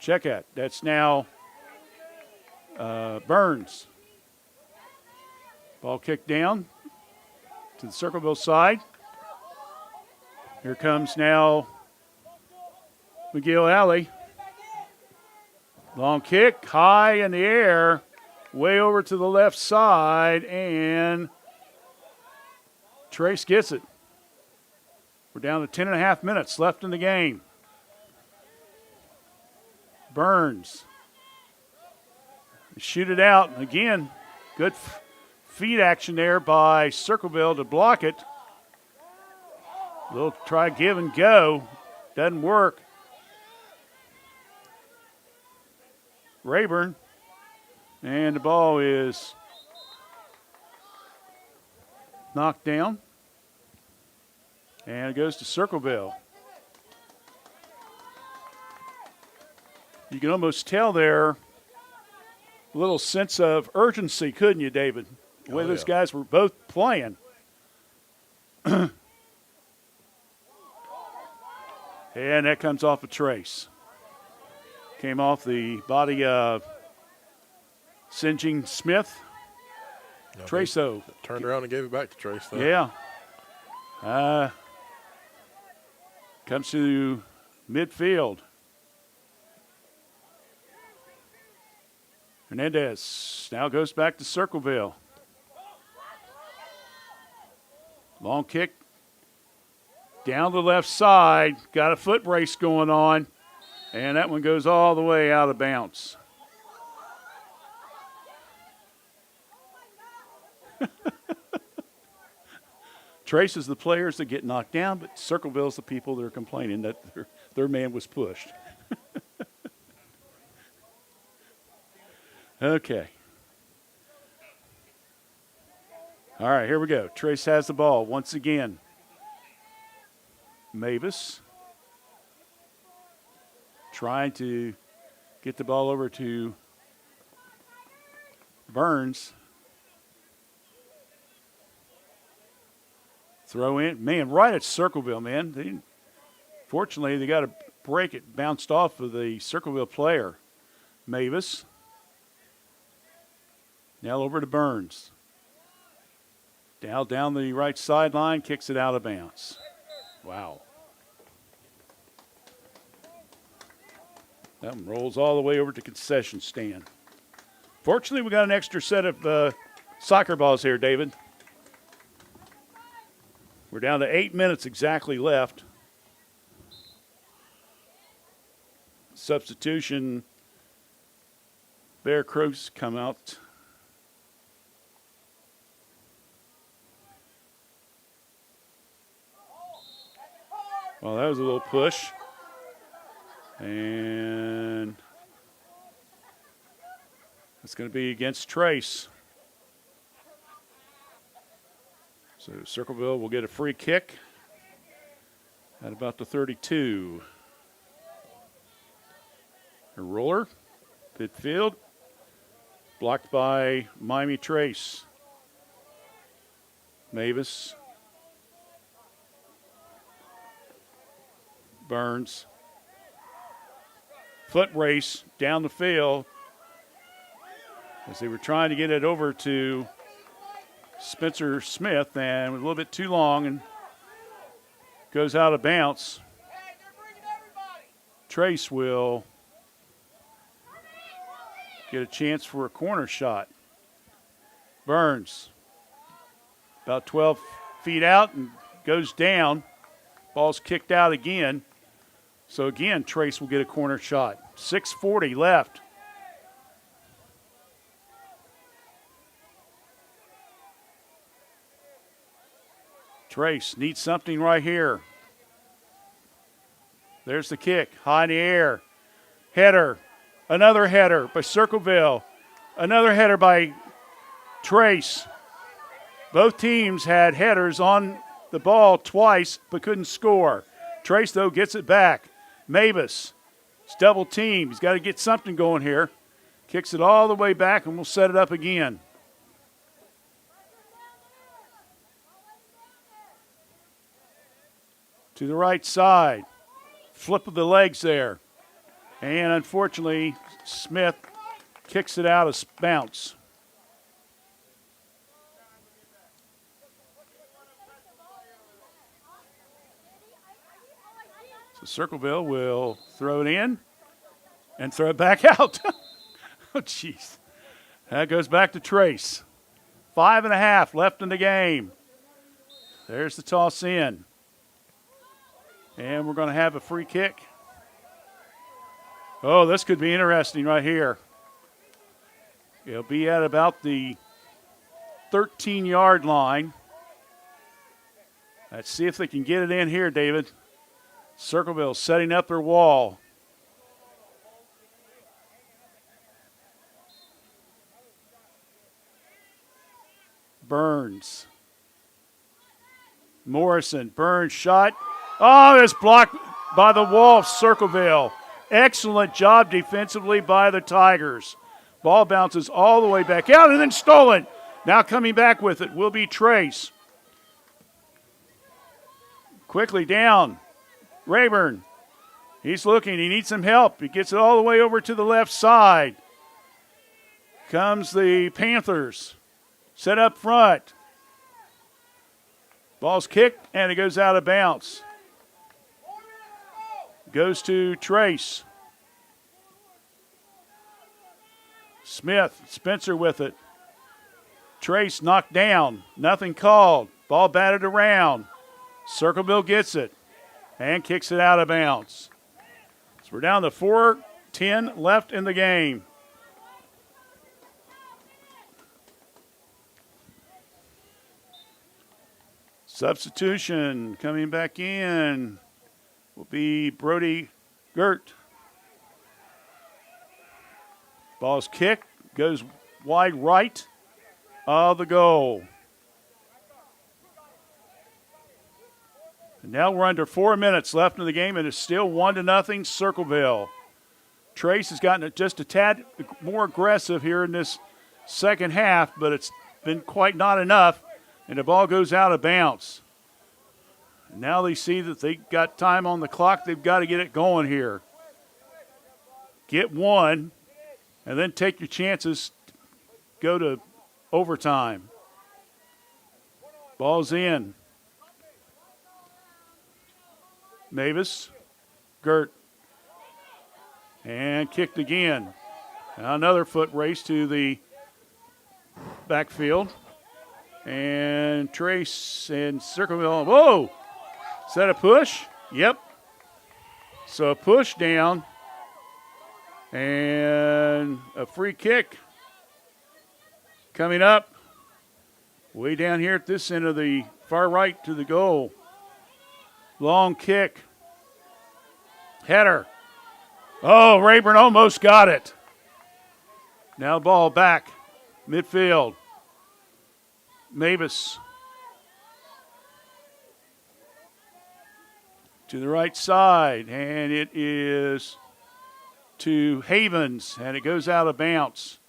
Check it. That's now Burns. Ball kicked down to the Circleville side. Here comes now McGill Alley. Long kick, high in the air, way over to the left side, and Trace gets it. We're down to 10.5 minutes left in the game. Burns. Shoot it out. Again, good feet action there by Circleville to block it. Little try, give and go. Doesn't work. Rayburn. And the ball is knocked down. And it goes to Circleville. You can almost tell there a little sense of urgency, couldn't you, David? The way those guys were both playing. And that comes off a Trace. Came off the body of Sinjing Smith. No, Trace, though. Turned around and gave it back to Trace, though. Yeah. Comes to midfield. Hernandez now goes back to Circleville. Long kick down the left side. Got a foot race going on. And that one goes all the way out of bounds. Trace is the players that get knocked down, but Circleville's the people that are complaining that their man was pushed. Okay. All right, here we go. Trace has the ball once again. Mavis trying to get the ball over to Burns. Throw in. Man, right at Circleville, man. Fortunately, they got a break. It bounced off of the Circleville player, Mavis. Now over to Burns. Down the right sideline, kicks it out of bounds. Wow. That one rolls all the way over to concession stand. Fortunately, we got an extra set of soccer balls here, David. We're down to 8 minutes exactly left. Substitution. Bear Crows come out. Well, that was a little push. And it's going to be against Trace. So Circleville will get a free kick at about the 32. A roller, midfield, blocked by Miami Trace. Mavis. Burns. Foot race down the field as they were trying to get it over to Spencer Smith, and it was a little bit too long and goes out of bounds. Trace will get a chance for a corner shot. Burns about 12 feet out and goes down. Ball's kicked out again. So again, Trace will get a corner shot. 6:40 left. Trace needs something right here. There's the kick, high in the air. Header, another header by Circleville. Another header by Trace. Both teams had headers on the ball twice but couldn't score. Trace, though, gets it back. Mavis, it's double team. He's got to get something going here. Kicks it all the way back, and we'll set it up again. To the right side. Flip of the legs there. And unfortunately, Smith kicks it out of bounds. So Circleville will throw it in and throw it back out. Oh, jeez. That goes back to Trace. 5.5 left in the game. There's the toss in. And we're going to have a free kick. Oh, this could be interesting right here. It'll be at about the 13-yard line. Let's see if they can get it in here, David. Circleville setting up their wall. Burns. Morrison. Burns shot. Oh, it's blocked by the wall of Circleville. Excellent job defensively by the Tigers. Ball bounces all the way back out and then stolen. Now coming back with it will be Trace. Quickly down. Rayburn. He's looking. He needs some help. He gets it all the way over to the left side. Comes the Panthers. Set up front. Ball's kicked and it goes out of bounds. Goes to Trace. Smith, Spencer with it. Trace knocked down. Nothing called. Ball batted around. Circleville gets it and kicks it out of bounds. So we're down to 4:10 left in the game. Substitution coming back in will be Brody Gert. Ball's kicked, goes wide right of the goal. And now we're under 4 minutes left in the game, and it's still 1-0 Circleville. Trace has gotten just a tad more aggressive here in this second half, but it's been quite not enough, and the ball goes out of bounds. Now they see that they got time on the clock. They've got to get it going here. Get one, and then take your chances. Go to overtime. Ball's in. Mavis, Gert, and kicked again. Now another foot race to the backfield. And Trace and Circleville. Whoa! Is that a push? Yep. So a push down and a free kick coming up way down here at this end of the far right to the goal. Long kick. Header. Oh, Rayburn almost got it. Now ball back. Midfield. Mavis. To the right side, and it is to Havens, and it goes out of bounds.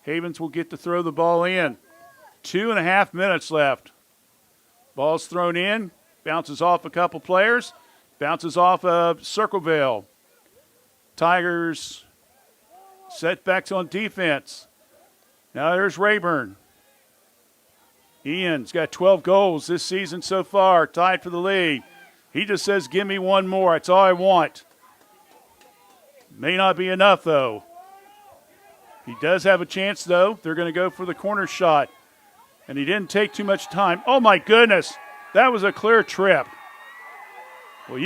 Havens will get to throw the ball in. 2.5 minutes left. Ball's thrown in, bounces off a couple players, bounces off of Circleville. Tigers setbacks on defense. Now there's Rayburn. Ian's got 12 goals this season so far, tied for the lead. He just says, give me one more. That's all I want. May not be enough, though. He does have a chance, though. They're going to go for the corner shot. And he didn't take too much time. Oh, my goodness. That was a clear trip. Well,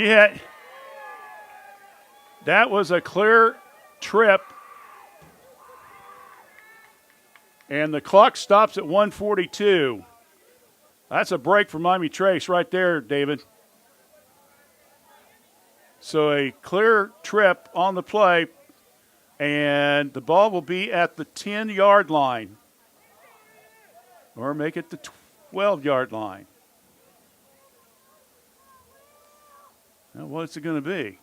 that was a clear trip. And the clock stops at 1:42. That's a break for Miami Trace right there, David. So a clear trip on the play, and the ball will be at the 10-yard line. Or make it the 12-yard line. Now, what's it going to be?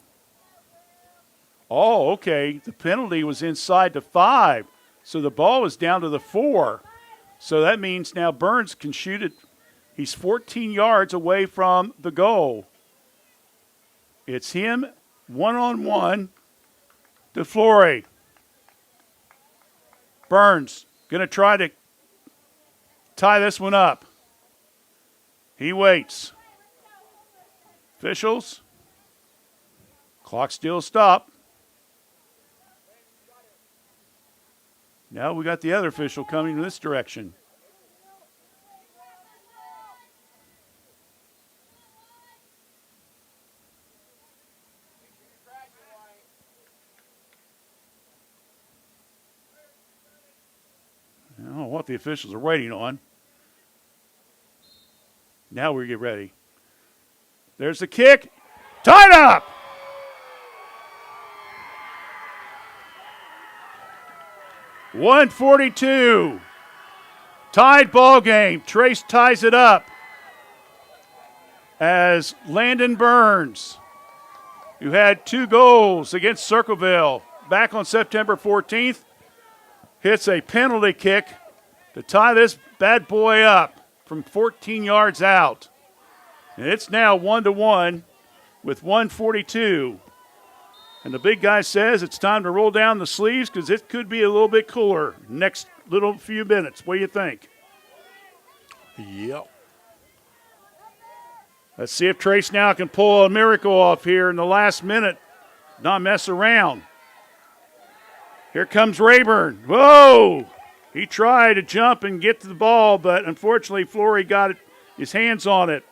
Oh, okay. The penalty was inside the 5, so the ball is down to the 4. So that means now Burns can shoot it. He's 14 yards away from the goal. It's him, one-on-one, to Flory. Burns going to try to tie this one up. He waits. Officials. Clock still stopped. Now we got the other official coming in this direction. I don't know what the officials are waiting on. Now we get ready. There's the kick. Tied up! .142. Tied ball game. Trace ties it up as Landon Burns, who had 2 goals against Circleville back on September 14th, hits a penalty kick to tie this bad boy up from 14 yards out. And it's now 1-1 with 1:42. And the big guy says it's time to roll down the sleeves because it could be a little bit cooler next little few minutes. What do you think? Yep. Let's see if Trace now can pull a miracle off here in the last minute. Not mess around. Here comes Rayburn. Whoa! He tried to jump and get to the ball, but unfortunately Flory got his hands on it.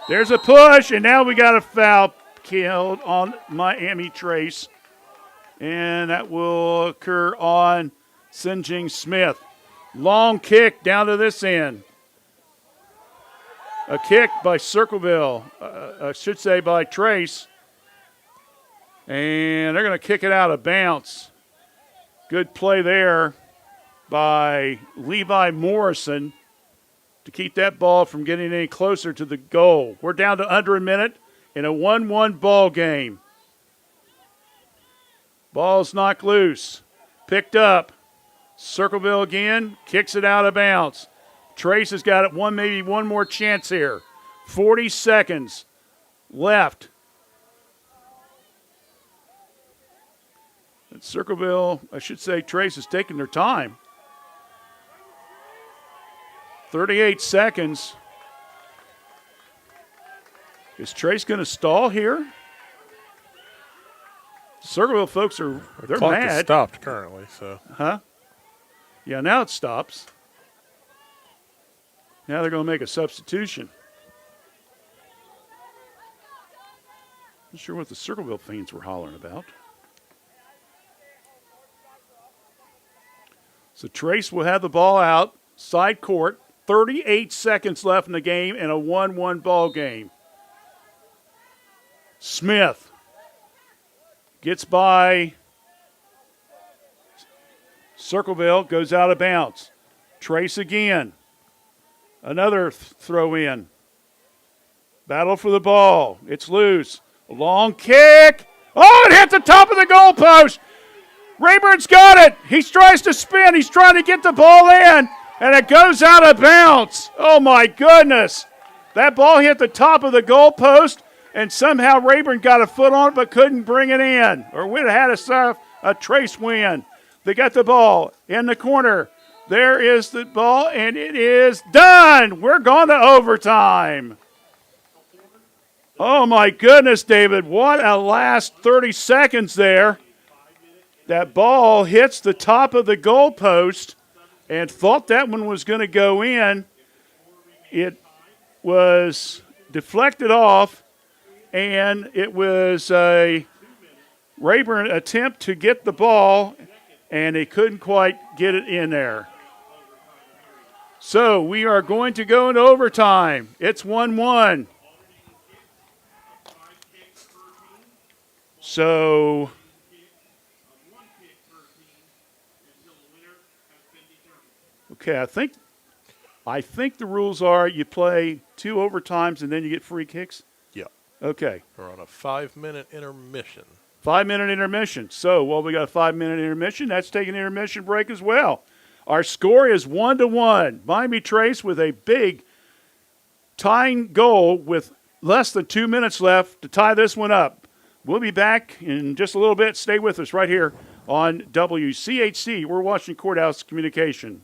There's a push, and now we got a foul killed on Miami Trace. And that will occur on Sinjing Smith. Long kick down to this end. A kick by Circleville, I should say by Trace. And they're going to kick it out of bounds. Good play there by Levi Morrison to keep that ball from getting any closer to the goal. We're down to under a minute in a 1-1 ball game. Ball's knocked loose. Picked up. Circleville again. Kicks it out of bounds. Trace has got it maybe one more chance here. 40 seconds left. And Circleville, I should say, Trace is taking their time. 38 seconds. Is Trace going to stall here? Circleville folks they're clock mad. Is stopped currently, so. Huh? Yeah, now it stops. Now they're going to make a substitution. Not sure what the Circleville fans were hollering about. So Trace will have the ball out, side court. 38 seconds left in the game and a 1-1 ball game. Smith gets by Circleville, goes out of bounds. Trace again. Another throw in. Battle for the ball. It's loose. A long kick. Oh, it hit the top of the goalpost. Rayburn's got it. He tries to spin. He's trying to get the ball in, and it goes out of bounds. Oh, my goodness. That ball hit the top of the goalpost, and somehow Rayburn got a foot on it but couldn't bring it in, or would have had a Trace win. They got the ball in the corner. There is the ball, and it is done. We're going to overtime. Oh, my goodness, David. What a last 30 seconds there. That ball hits the top of the goalpost and thought that one was going to go in. It was deflected off, and it was a Rayburn attempt to get the ball, and he couldn't quite get it in there. So we are going to go into overtime. It's 1-1. So okay, I think the rules are you play 2 overtimes and then you get free kicks. Yeah. Okay. We're on a 5-minute intermission. 5-minute intermission. So, we got a 5-minute intermission. That's taking an intermission break as well. Our score is 1-1. Miami Trace with a big tying goal with less than 2 minutes left to tie this one up. We'll be back in just a little bit. Stay with us right here on WCHC. We're Washington Courthouse Communication.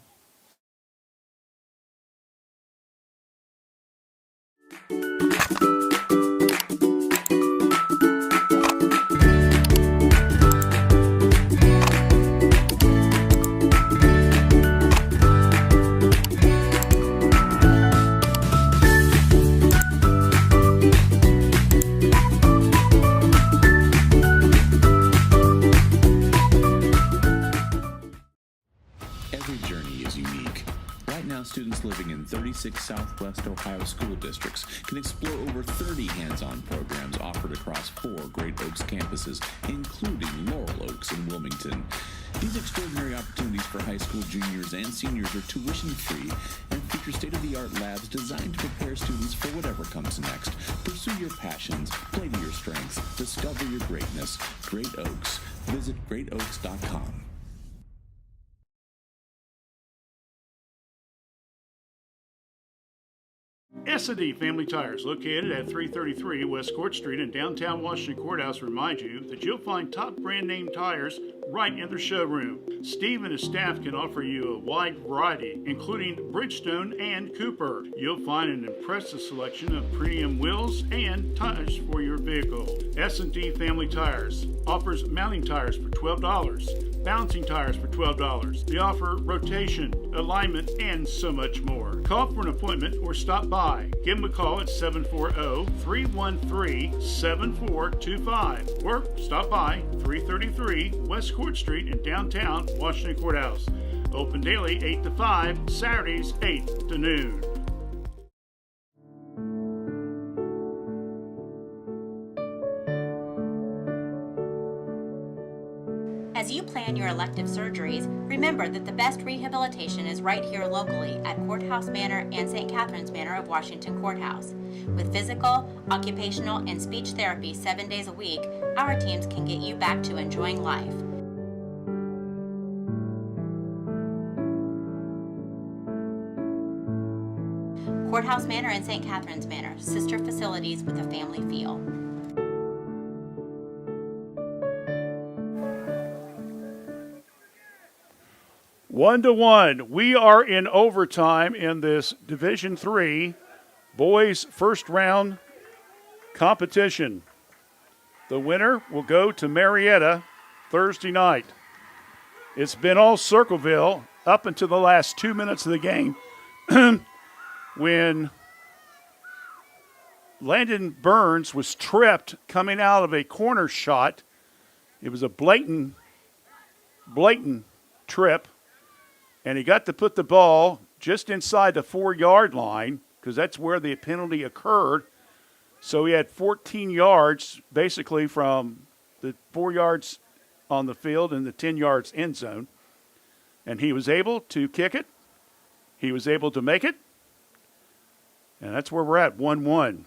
Every journey is unique. Right now, students living in 36 Southwest Ohio school districts can explore over 30 hands-on programs offered across 4 Great Oaks campuses, including Laurel Oaks and Wilmington. These extraordinary opportunities for high school juniors and seniors are tuition-free and feature state-of-the-art labs designed to prepare students for whatever comes next. Pursue your passions, play to your strengths, discover your greatness. Great Oaks. Visit greatoaks.com. S&D Family Tires, located at 333 West Court Street in downtown Washington Courthouse, remind you that you'll find top brand name tires right in their showroom. Steve and his staff can offer you a wide variety, including Bridgestone and Cooper. You'll find an impressive selection of premium wheels and tires for your vehicle. S&D Family Tires offers mounting tires for $12, balancing tires for $12. They offer rotation, alignment, and so much more. Call for an appointment or stop by. Give them a call at 740-313-7425 or stop by 333 West Court Street in downtown Washington Courthouse. Open daily 8 to 5, Saturdays 8 to noon. As you plan your elective surgeries, remember that the best rehabilitation is right here locally at Courthouse Manor and St. Catherine's Manor of Washington Courthouse. With physical, occupational, and speech therapy 7 days a week, our teams can get you back to enjoying life. Courthouse Manor and St. Catherine's Manor, sister facilities with a family feel. One to one. We are in overtime in this Division III boys first round competition. The winner will go to Marietta Thursday night. It's been all Circleville up until the last 2 minutes of the game when Landon Burns was tripped coming out of a corner shot. It was a blatant trip. And he got to put the ball just inside the 4-yard line because that's where the penalty occurred. So he had 14 yards basically from the 4 yards on the field and the 10 yards end zone. And he was able to kick it. He was able to make it. And that's where we're at, 1-1.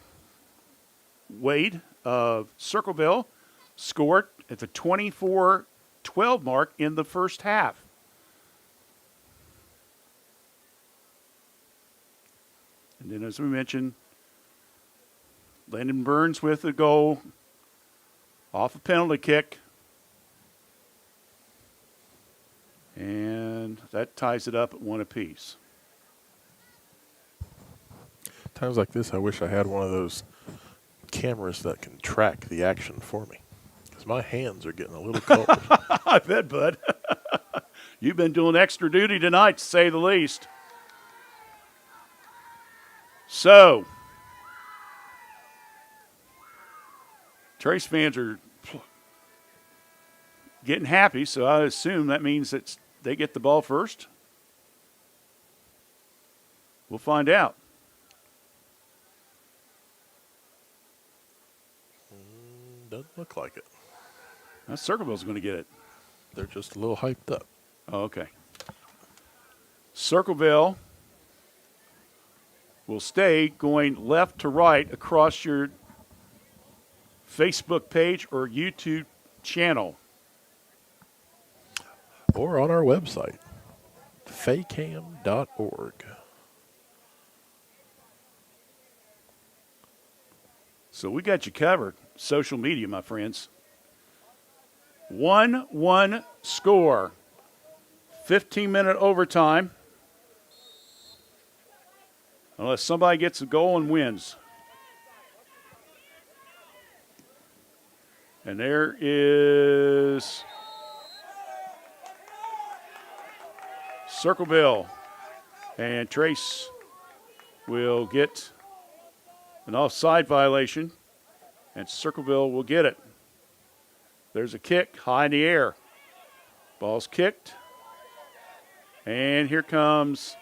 Wade of Circleville scored at the 24-12 mark in the first half. And then, as we mentioned, Landon Burns with a goal off a penalty kick. And that ties it up at 1 apiece. Times like this, I wish I had one of those cameras that can track the action for me. Because my hands are getting a little cold. I bet, bud. You've been doing extra duty tonight, to say the least. So, Trace fans are getting happy, so I assume that means that they get the ball first. We'll find out. Doesn't look like it. Now, Circleville's going to get it. They're just a little hyped up. Oh, okay. Circleville will stay going left to right across your Facebook page or YouTube channel. Or on our website, faycam.org. So we got you covered. Social media, my friends. 1-1 score. 15-minute overtime. Unless somebody gets a goal and wins. And there is Circleville. And Trace will get an offside violation. And Circleville will get it. There's a kick high in the air. Ball's kicked. And here comes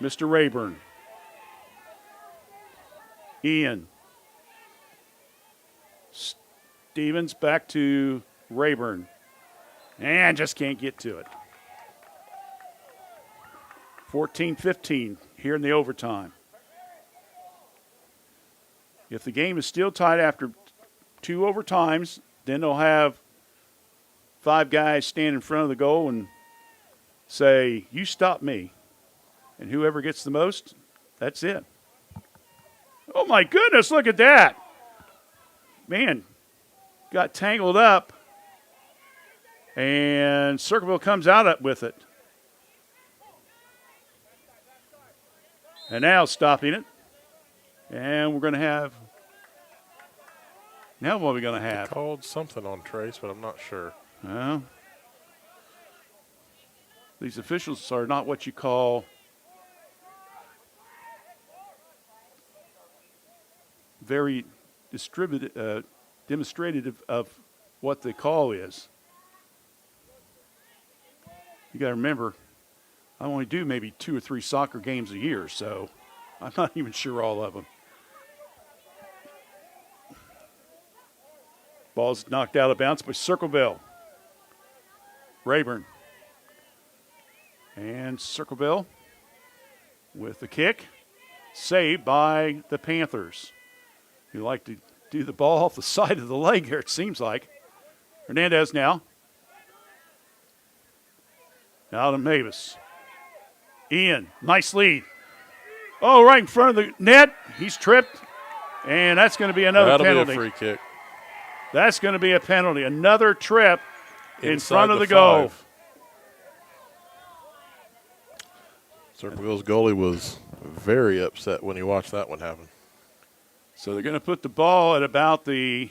Mr. Rayburn. Ian. Stevens back to Rayburn. And just can't get to it. 14-15 here in the overtime. If the game is still tied after 2 overtimes, then they'll have 5 guys stand in front of the goal and say, you stop me. And whoever gets the most, that's it. Oh, my goodness, look at that. Man, got tangled up. And Circleville comes out with it. And now stopping it. And we're going to have, now what are we going to have? They called something on Trace, but I'm not sure. Well, these officials are not what you call very demonstrative of what the call is. You got to remember, I only do maybe 2 or 3 soccer games a year, so I'm not even sure all of them. Ball's knocked out of bounds by Circleville. Rayburn. And Circleville with the kick. Saved by the Panthers, who like to do the ball off the side of the leg here, it seems like. Hernandez now. Now to Mavis. Ian, nice lead. Oh, right in front of the net. He's tripped, and that's going to be another penalty. That'll be a free kick. That's going to be a penalty. Another trip in Inside front of the goal. Circleville's goalie was very upset when he watched that one happen. So they're going to put the ball at about the,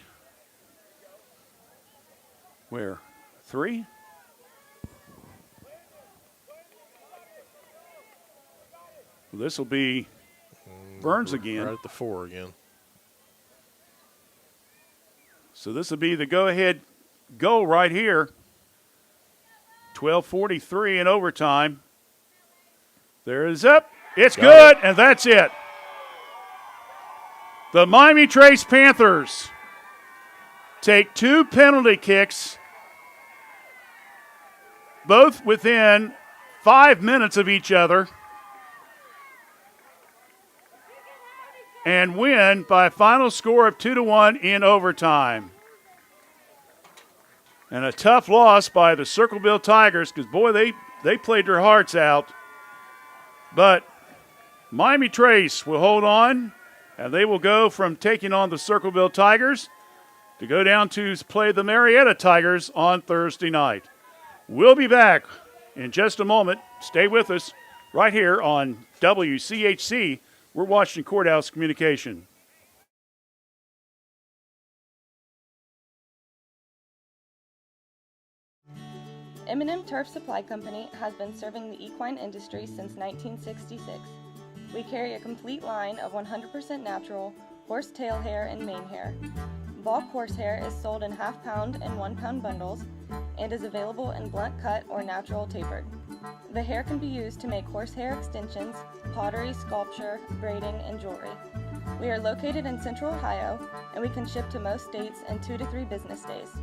where? 3? Well, this will be Burns again. Right at the 4 again. So this will be the go-ahead goal right here. 12:43 in overtime. There it is up. It's good, and that's it. The Miami Trace Panthers take 2 penalty kicks, both within 5 minutes of each other, and win by a final score of 2-1 in overtime. And a tough loss by the Circleville Tigers because, boy, they played their hearts out. But Miami Trace will hold on, and they will go from taking on the Circleville Tigers to go down to play the Marietta Tigers on Thursday night. We'll be back in just a moment. Stay with us right here on WCHC. We're Washington Courthouse Communication. M&M Turf Supply Company has been serving the equine industry since 1966. We carry a complete line of 100% natural horse tail hair and mane hair. Bulk horsehair is sold in half-pound and 1-pound bundles and is available in blunt cut or natural tapered. The hair can be used to make horsehair extensions, pottery, sculpture, braiding, and jewelry. We are located in Central Ohio, and we can ship to most states in 2 to 3 business days.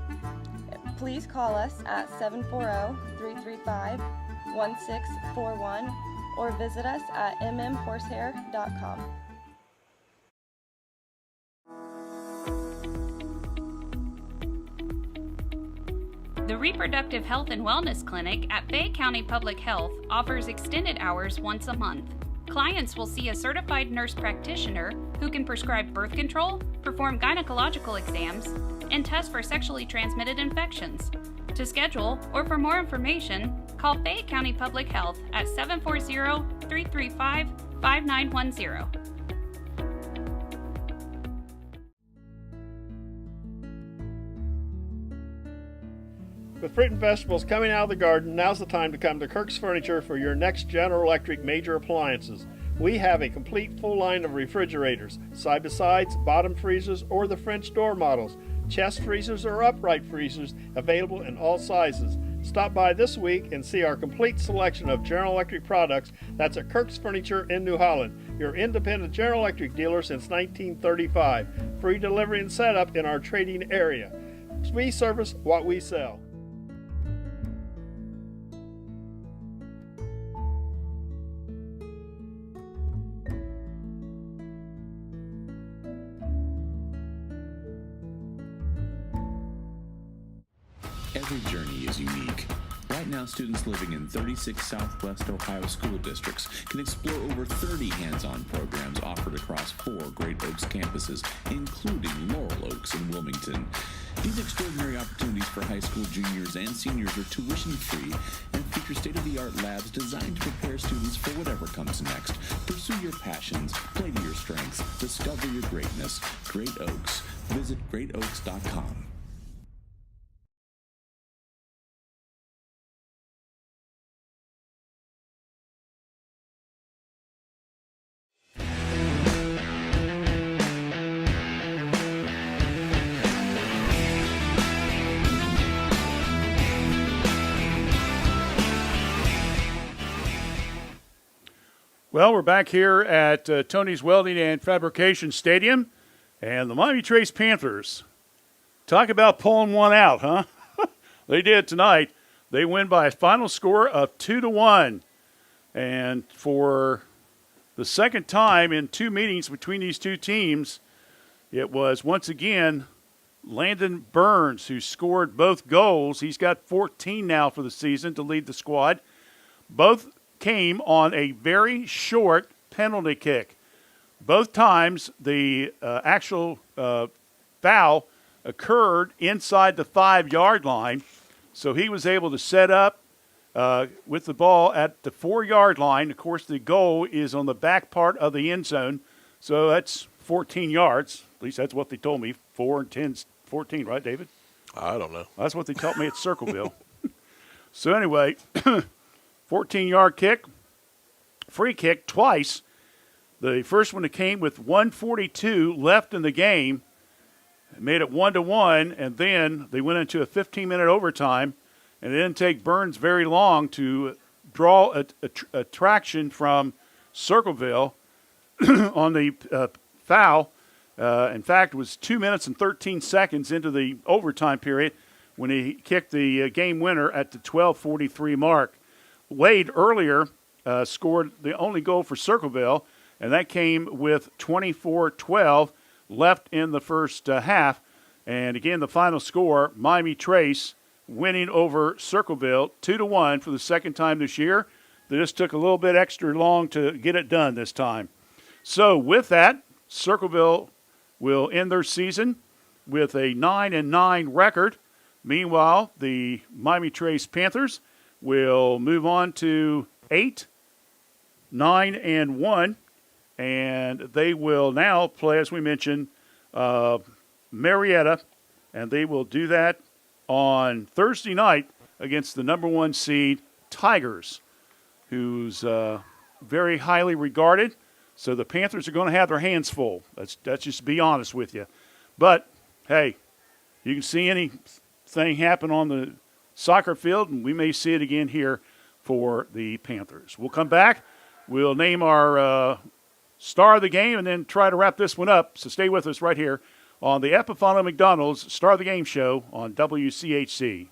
Please call us at 740-335-1641 or visit us at mmhorsehair.com. The Reproductive Health and Wellness Clinic at Fayette County Public Health offers extended hours once a month. Clients will see a certified nurse practitioner who can prescribe birth control, perform gynecological exams, and test for sexually transmitted infections. To schedule or for more information, call Fayette County Public Health at 740-335-5910. With fruit and vegetables coming out of the garden, now's the time to come to Kirk's Furniture for your next General Electric major appliances. We have a complete full line of refrigerators, side-by-sides, bottom freezers, or the French door models, chest freezers or upright freezers available in all sizes. Stop by this week and see our complete selection of General Electric products. That's at Kirk's Furniture in New Holland, your independent General Electric dealer since 1935. Free delivery and setup in our trading area. We service what we sell. Every journey is unique. Right now, students living in 36 Southwest Ohio school districts can explore over 30 hands-on programs offered across 4 Great Oaks campuses, including Laurel Oaks and Wilmington. These extraordinary opportunities for high school juniors and seniors are tuition-free and feature state-of-the-art labs designed to prepare students for whatever comes next. Pursue your passions, play to your strengths, discover your greatness. Great Oaks. Visit greatoaks.com. Well, we're back here at Tony's Welding and Fabrication Stadium, and the Miami Trace Panthers. Talk about pulling one out, huh? They did tonight. They win by a final score of 2-1. And for the second time in 2 meetings between these two teams, it was once again Landon Burns who scored both goals. He's got 14 now for the season to lead the squad. Both came on a very short penalty kick. Both times the actual foul occurred inside the 5-yard line, so he was able to set up with the ball at the 4-yard line. Of course, the goal is on the back part of the end zone, so that's 14 yards. At least that's what they told me. 4 and 10's 14, right, David? I don't know. That's what they taught me at Circleville. So anyway, 14-yard kick, free kick twice. The first one that came with 1:42 left in the game, made it 1-1, and then they went into a 15-minute overtime, and it didn't take Burns very long to draw a traction from Circleville on the foul. In fact, it was 2 minutes and 13 seconds into the overtime period when he kicked the game winner at the 12:43 mark. Wade earlier scored the only goal for Circleville, and that came with 24-12 left in the first half. And again, the final score, Miami Trace winning over Circleville 2-1 for the second time this year. They just took a little bit extra long to get it done this time. So with that, Circleville will end their season with a 9-9 record. Meanwhile, the Miami Trace Panthers will move on to 8-9-1. And they will now play, as we mentioned, Marietta, and they will do that on Thursday night against the number 1 seed Tigers, who's very highly regarded. So the Panthers are going to have their hands full. That's just to be honest with you. But, hey, you can see anything happen on the soccer field, and we may see it again here for the Panthers. We'll come back. We'll name our star of the game and then try to wrap this one up. So stay with us right here on the Epifano McDonald's Star of the Game show on WCHC.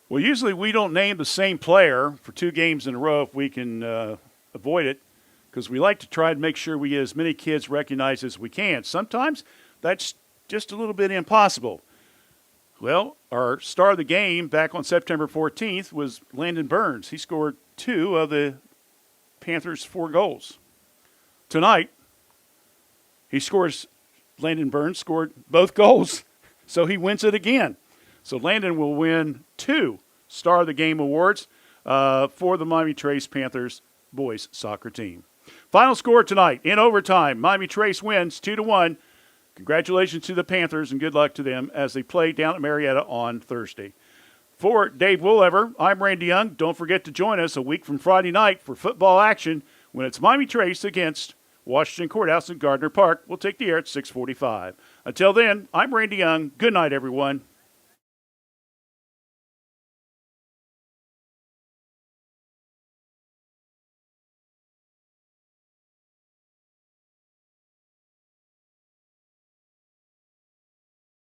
Well, usually we don't name the same player for 2 games in a row if we can avoid it, because we like to try to make sure we get as many kids recognized as we can. Sometimes that's just a little bit impossible. Well, our star of the game back on September 14th was Landon Burns. He scored 2 of the Panthers' 4 goals. Tonight, Landon Burns scored both goals, so he wins it again. So Landon will win 2 Star of the Game awards for the Miami Trace Panthers boys soccer team. Final score tonight in overtime. Miami Trace wins 2-1. Congratulations to the Panthers and good luck to them as they play down at Marietta on Thursday. For Dave Woolever, I'm Randy Young. Don't forget to join us a week from Friday night for football action when it's Miami Trace against Washington Courthouse in Gardner Park. We'll take the air at 6:45. Until then, I'm Randy Young. Good night, everyone.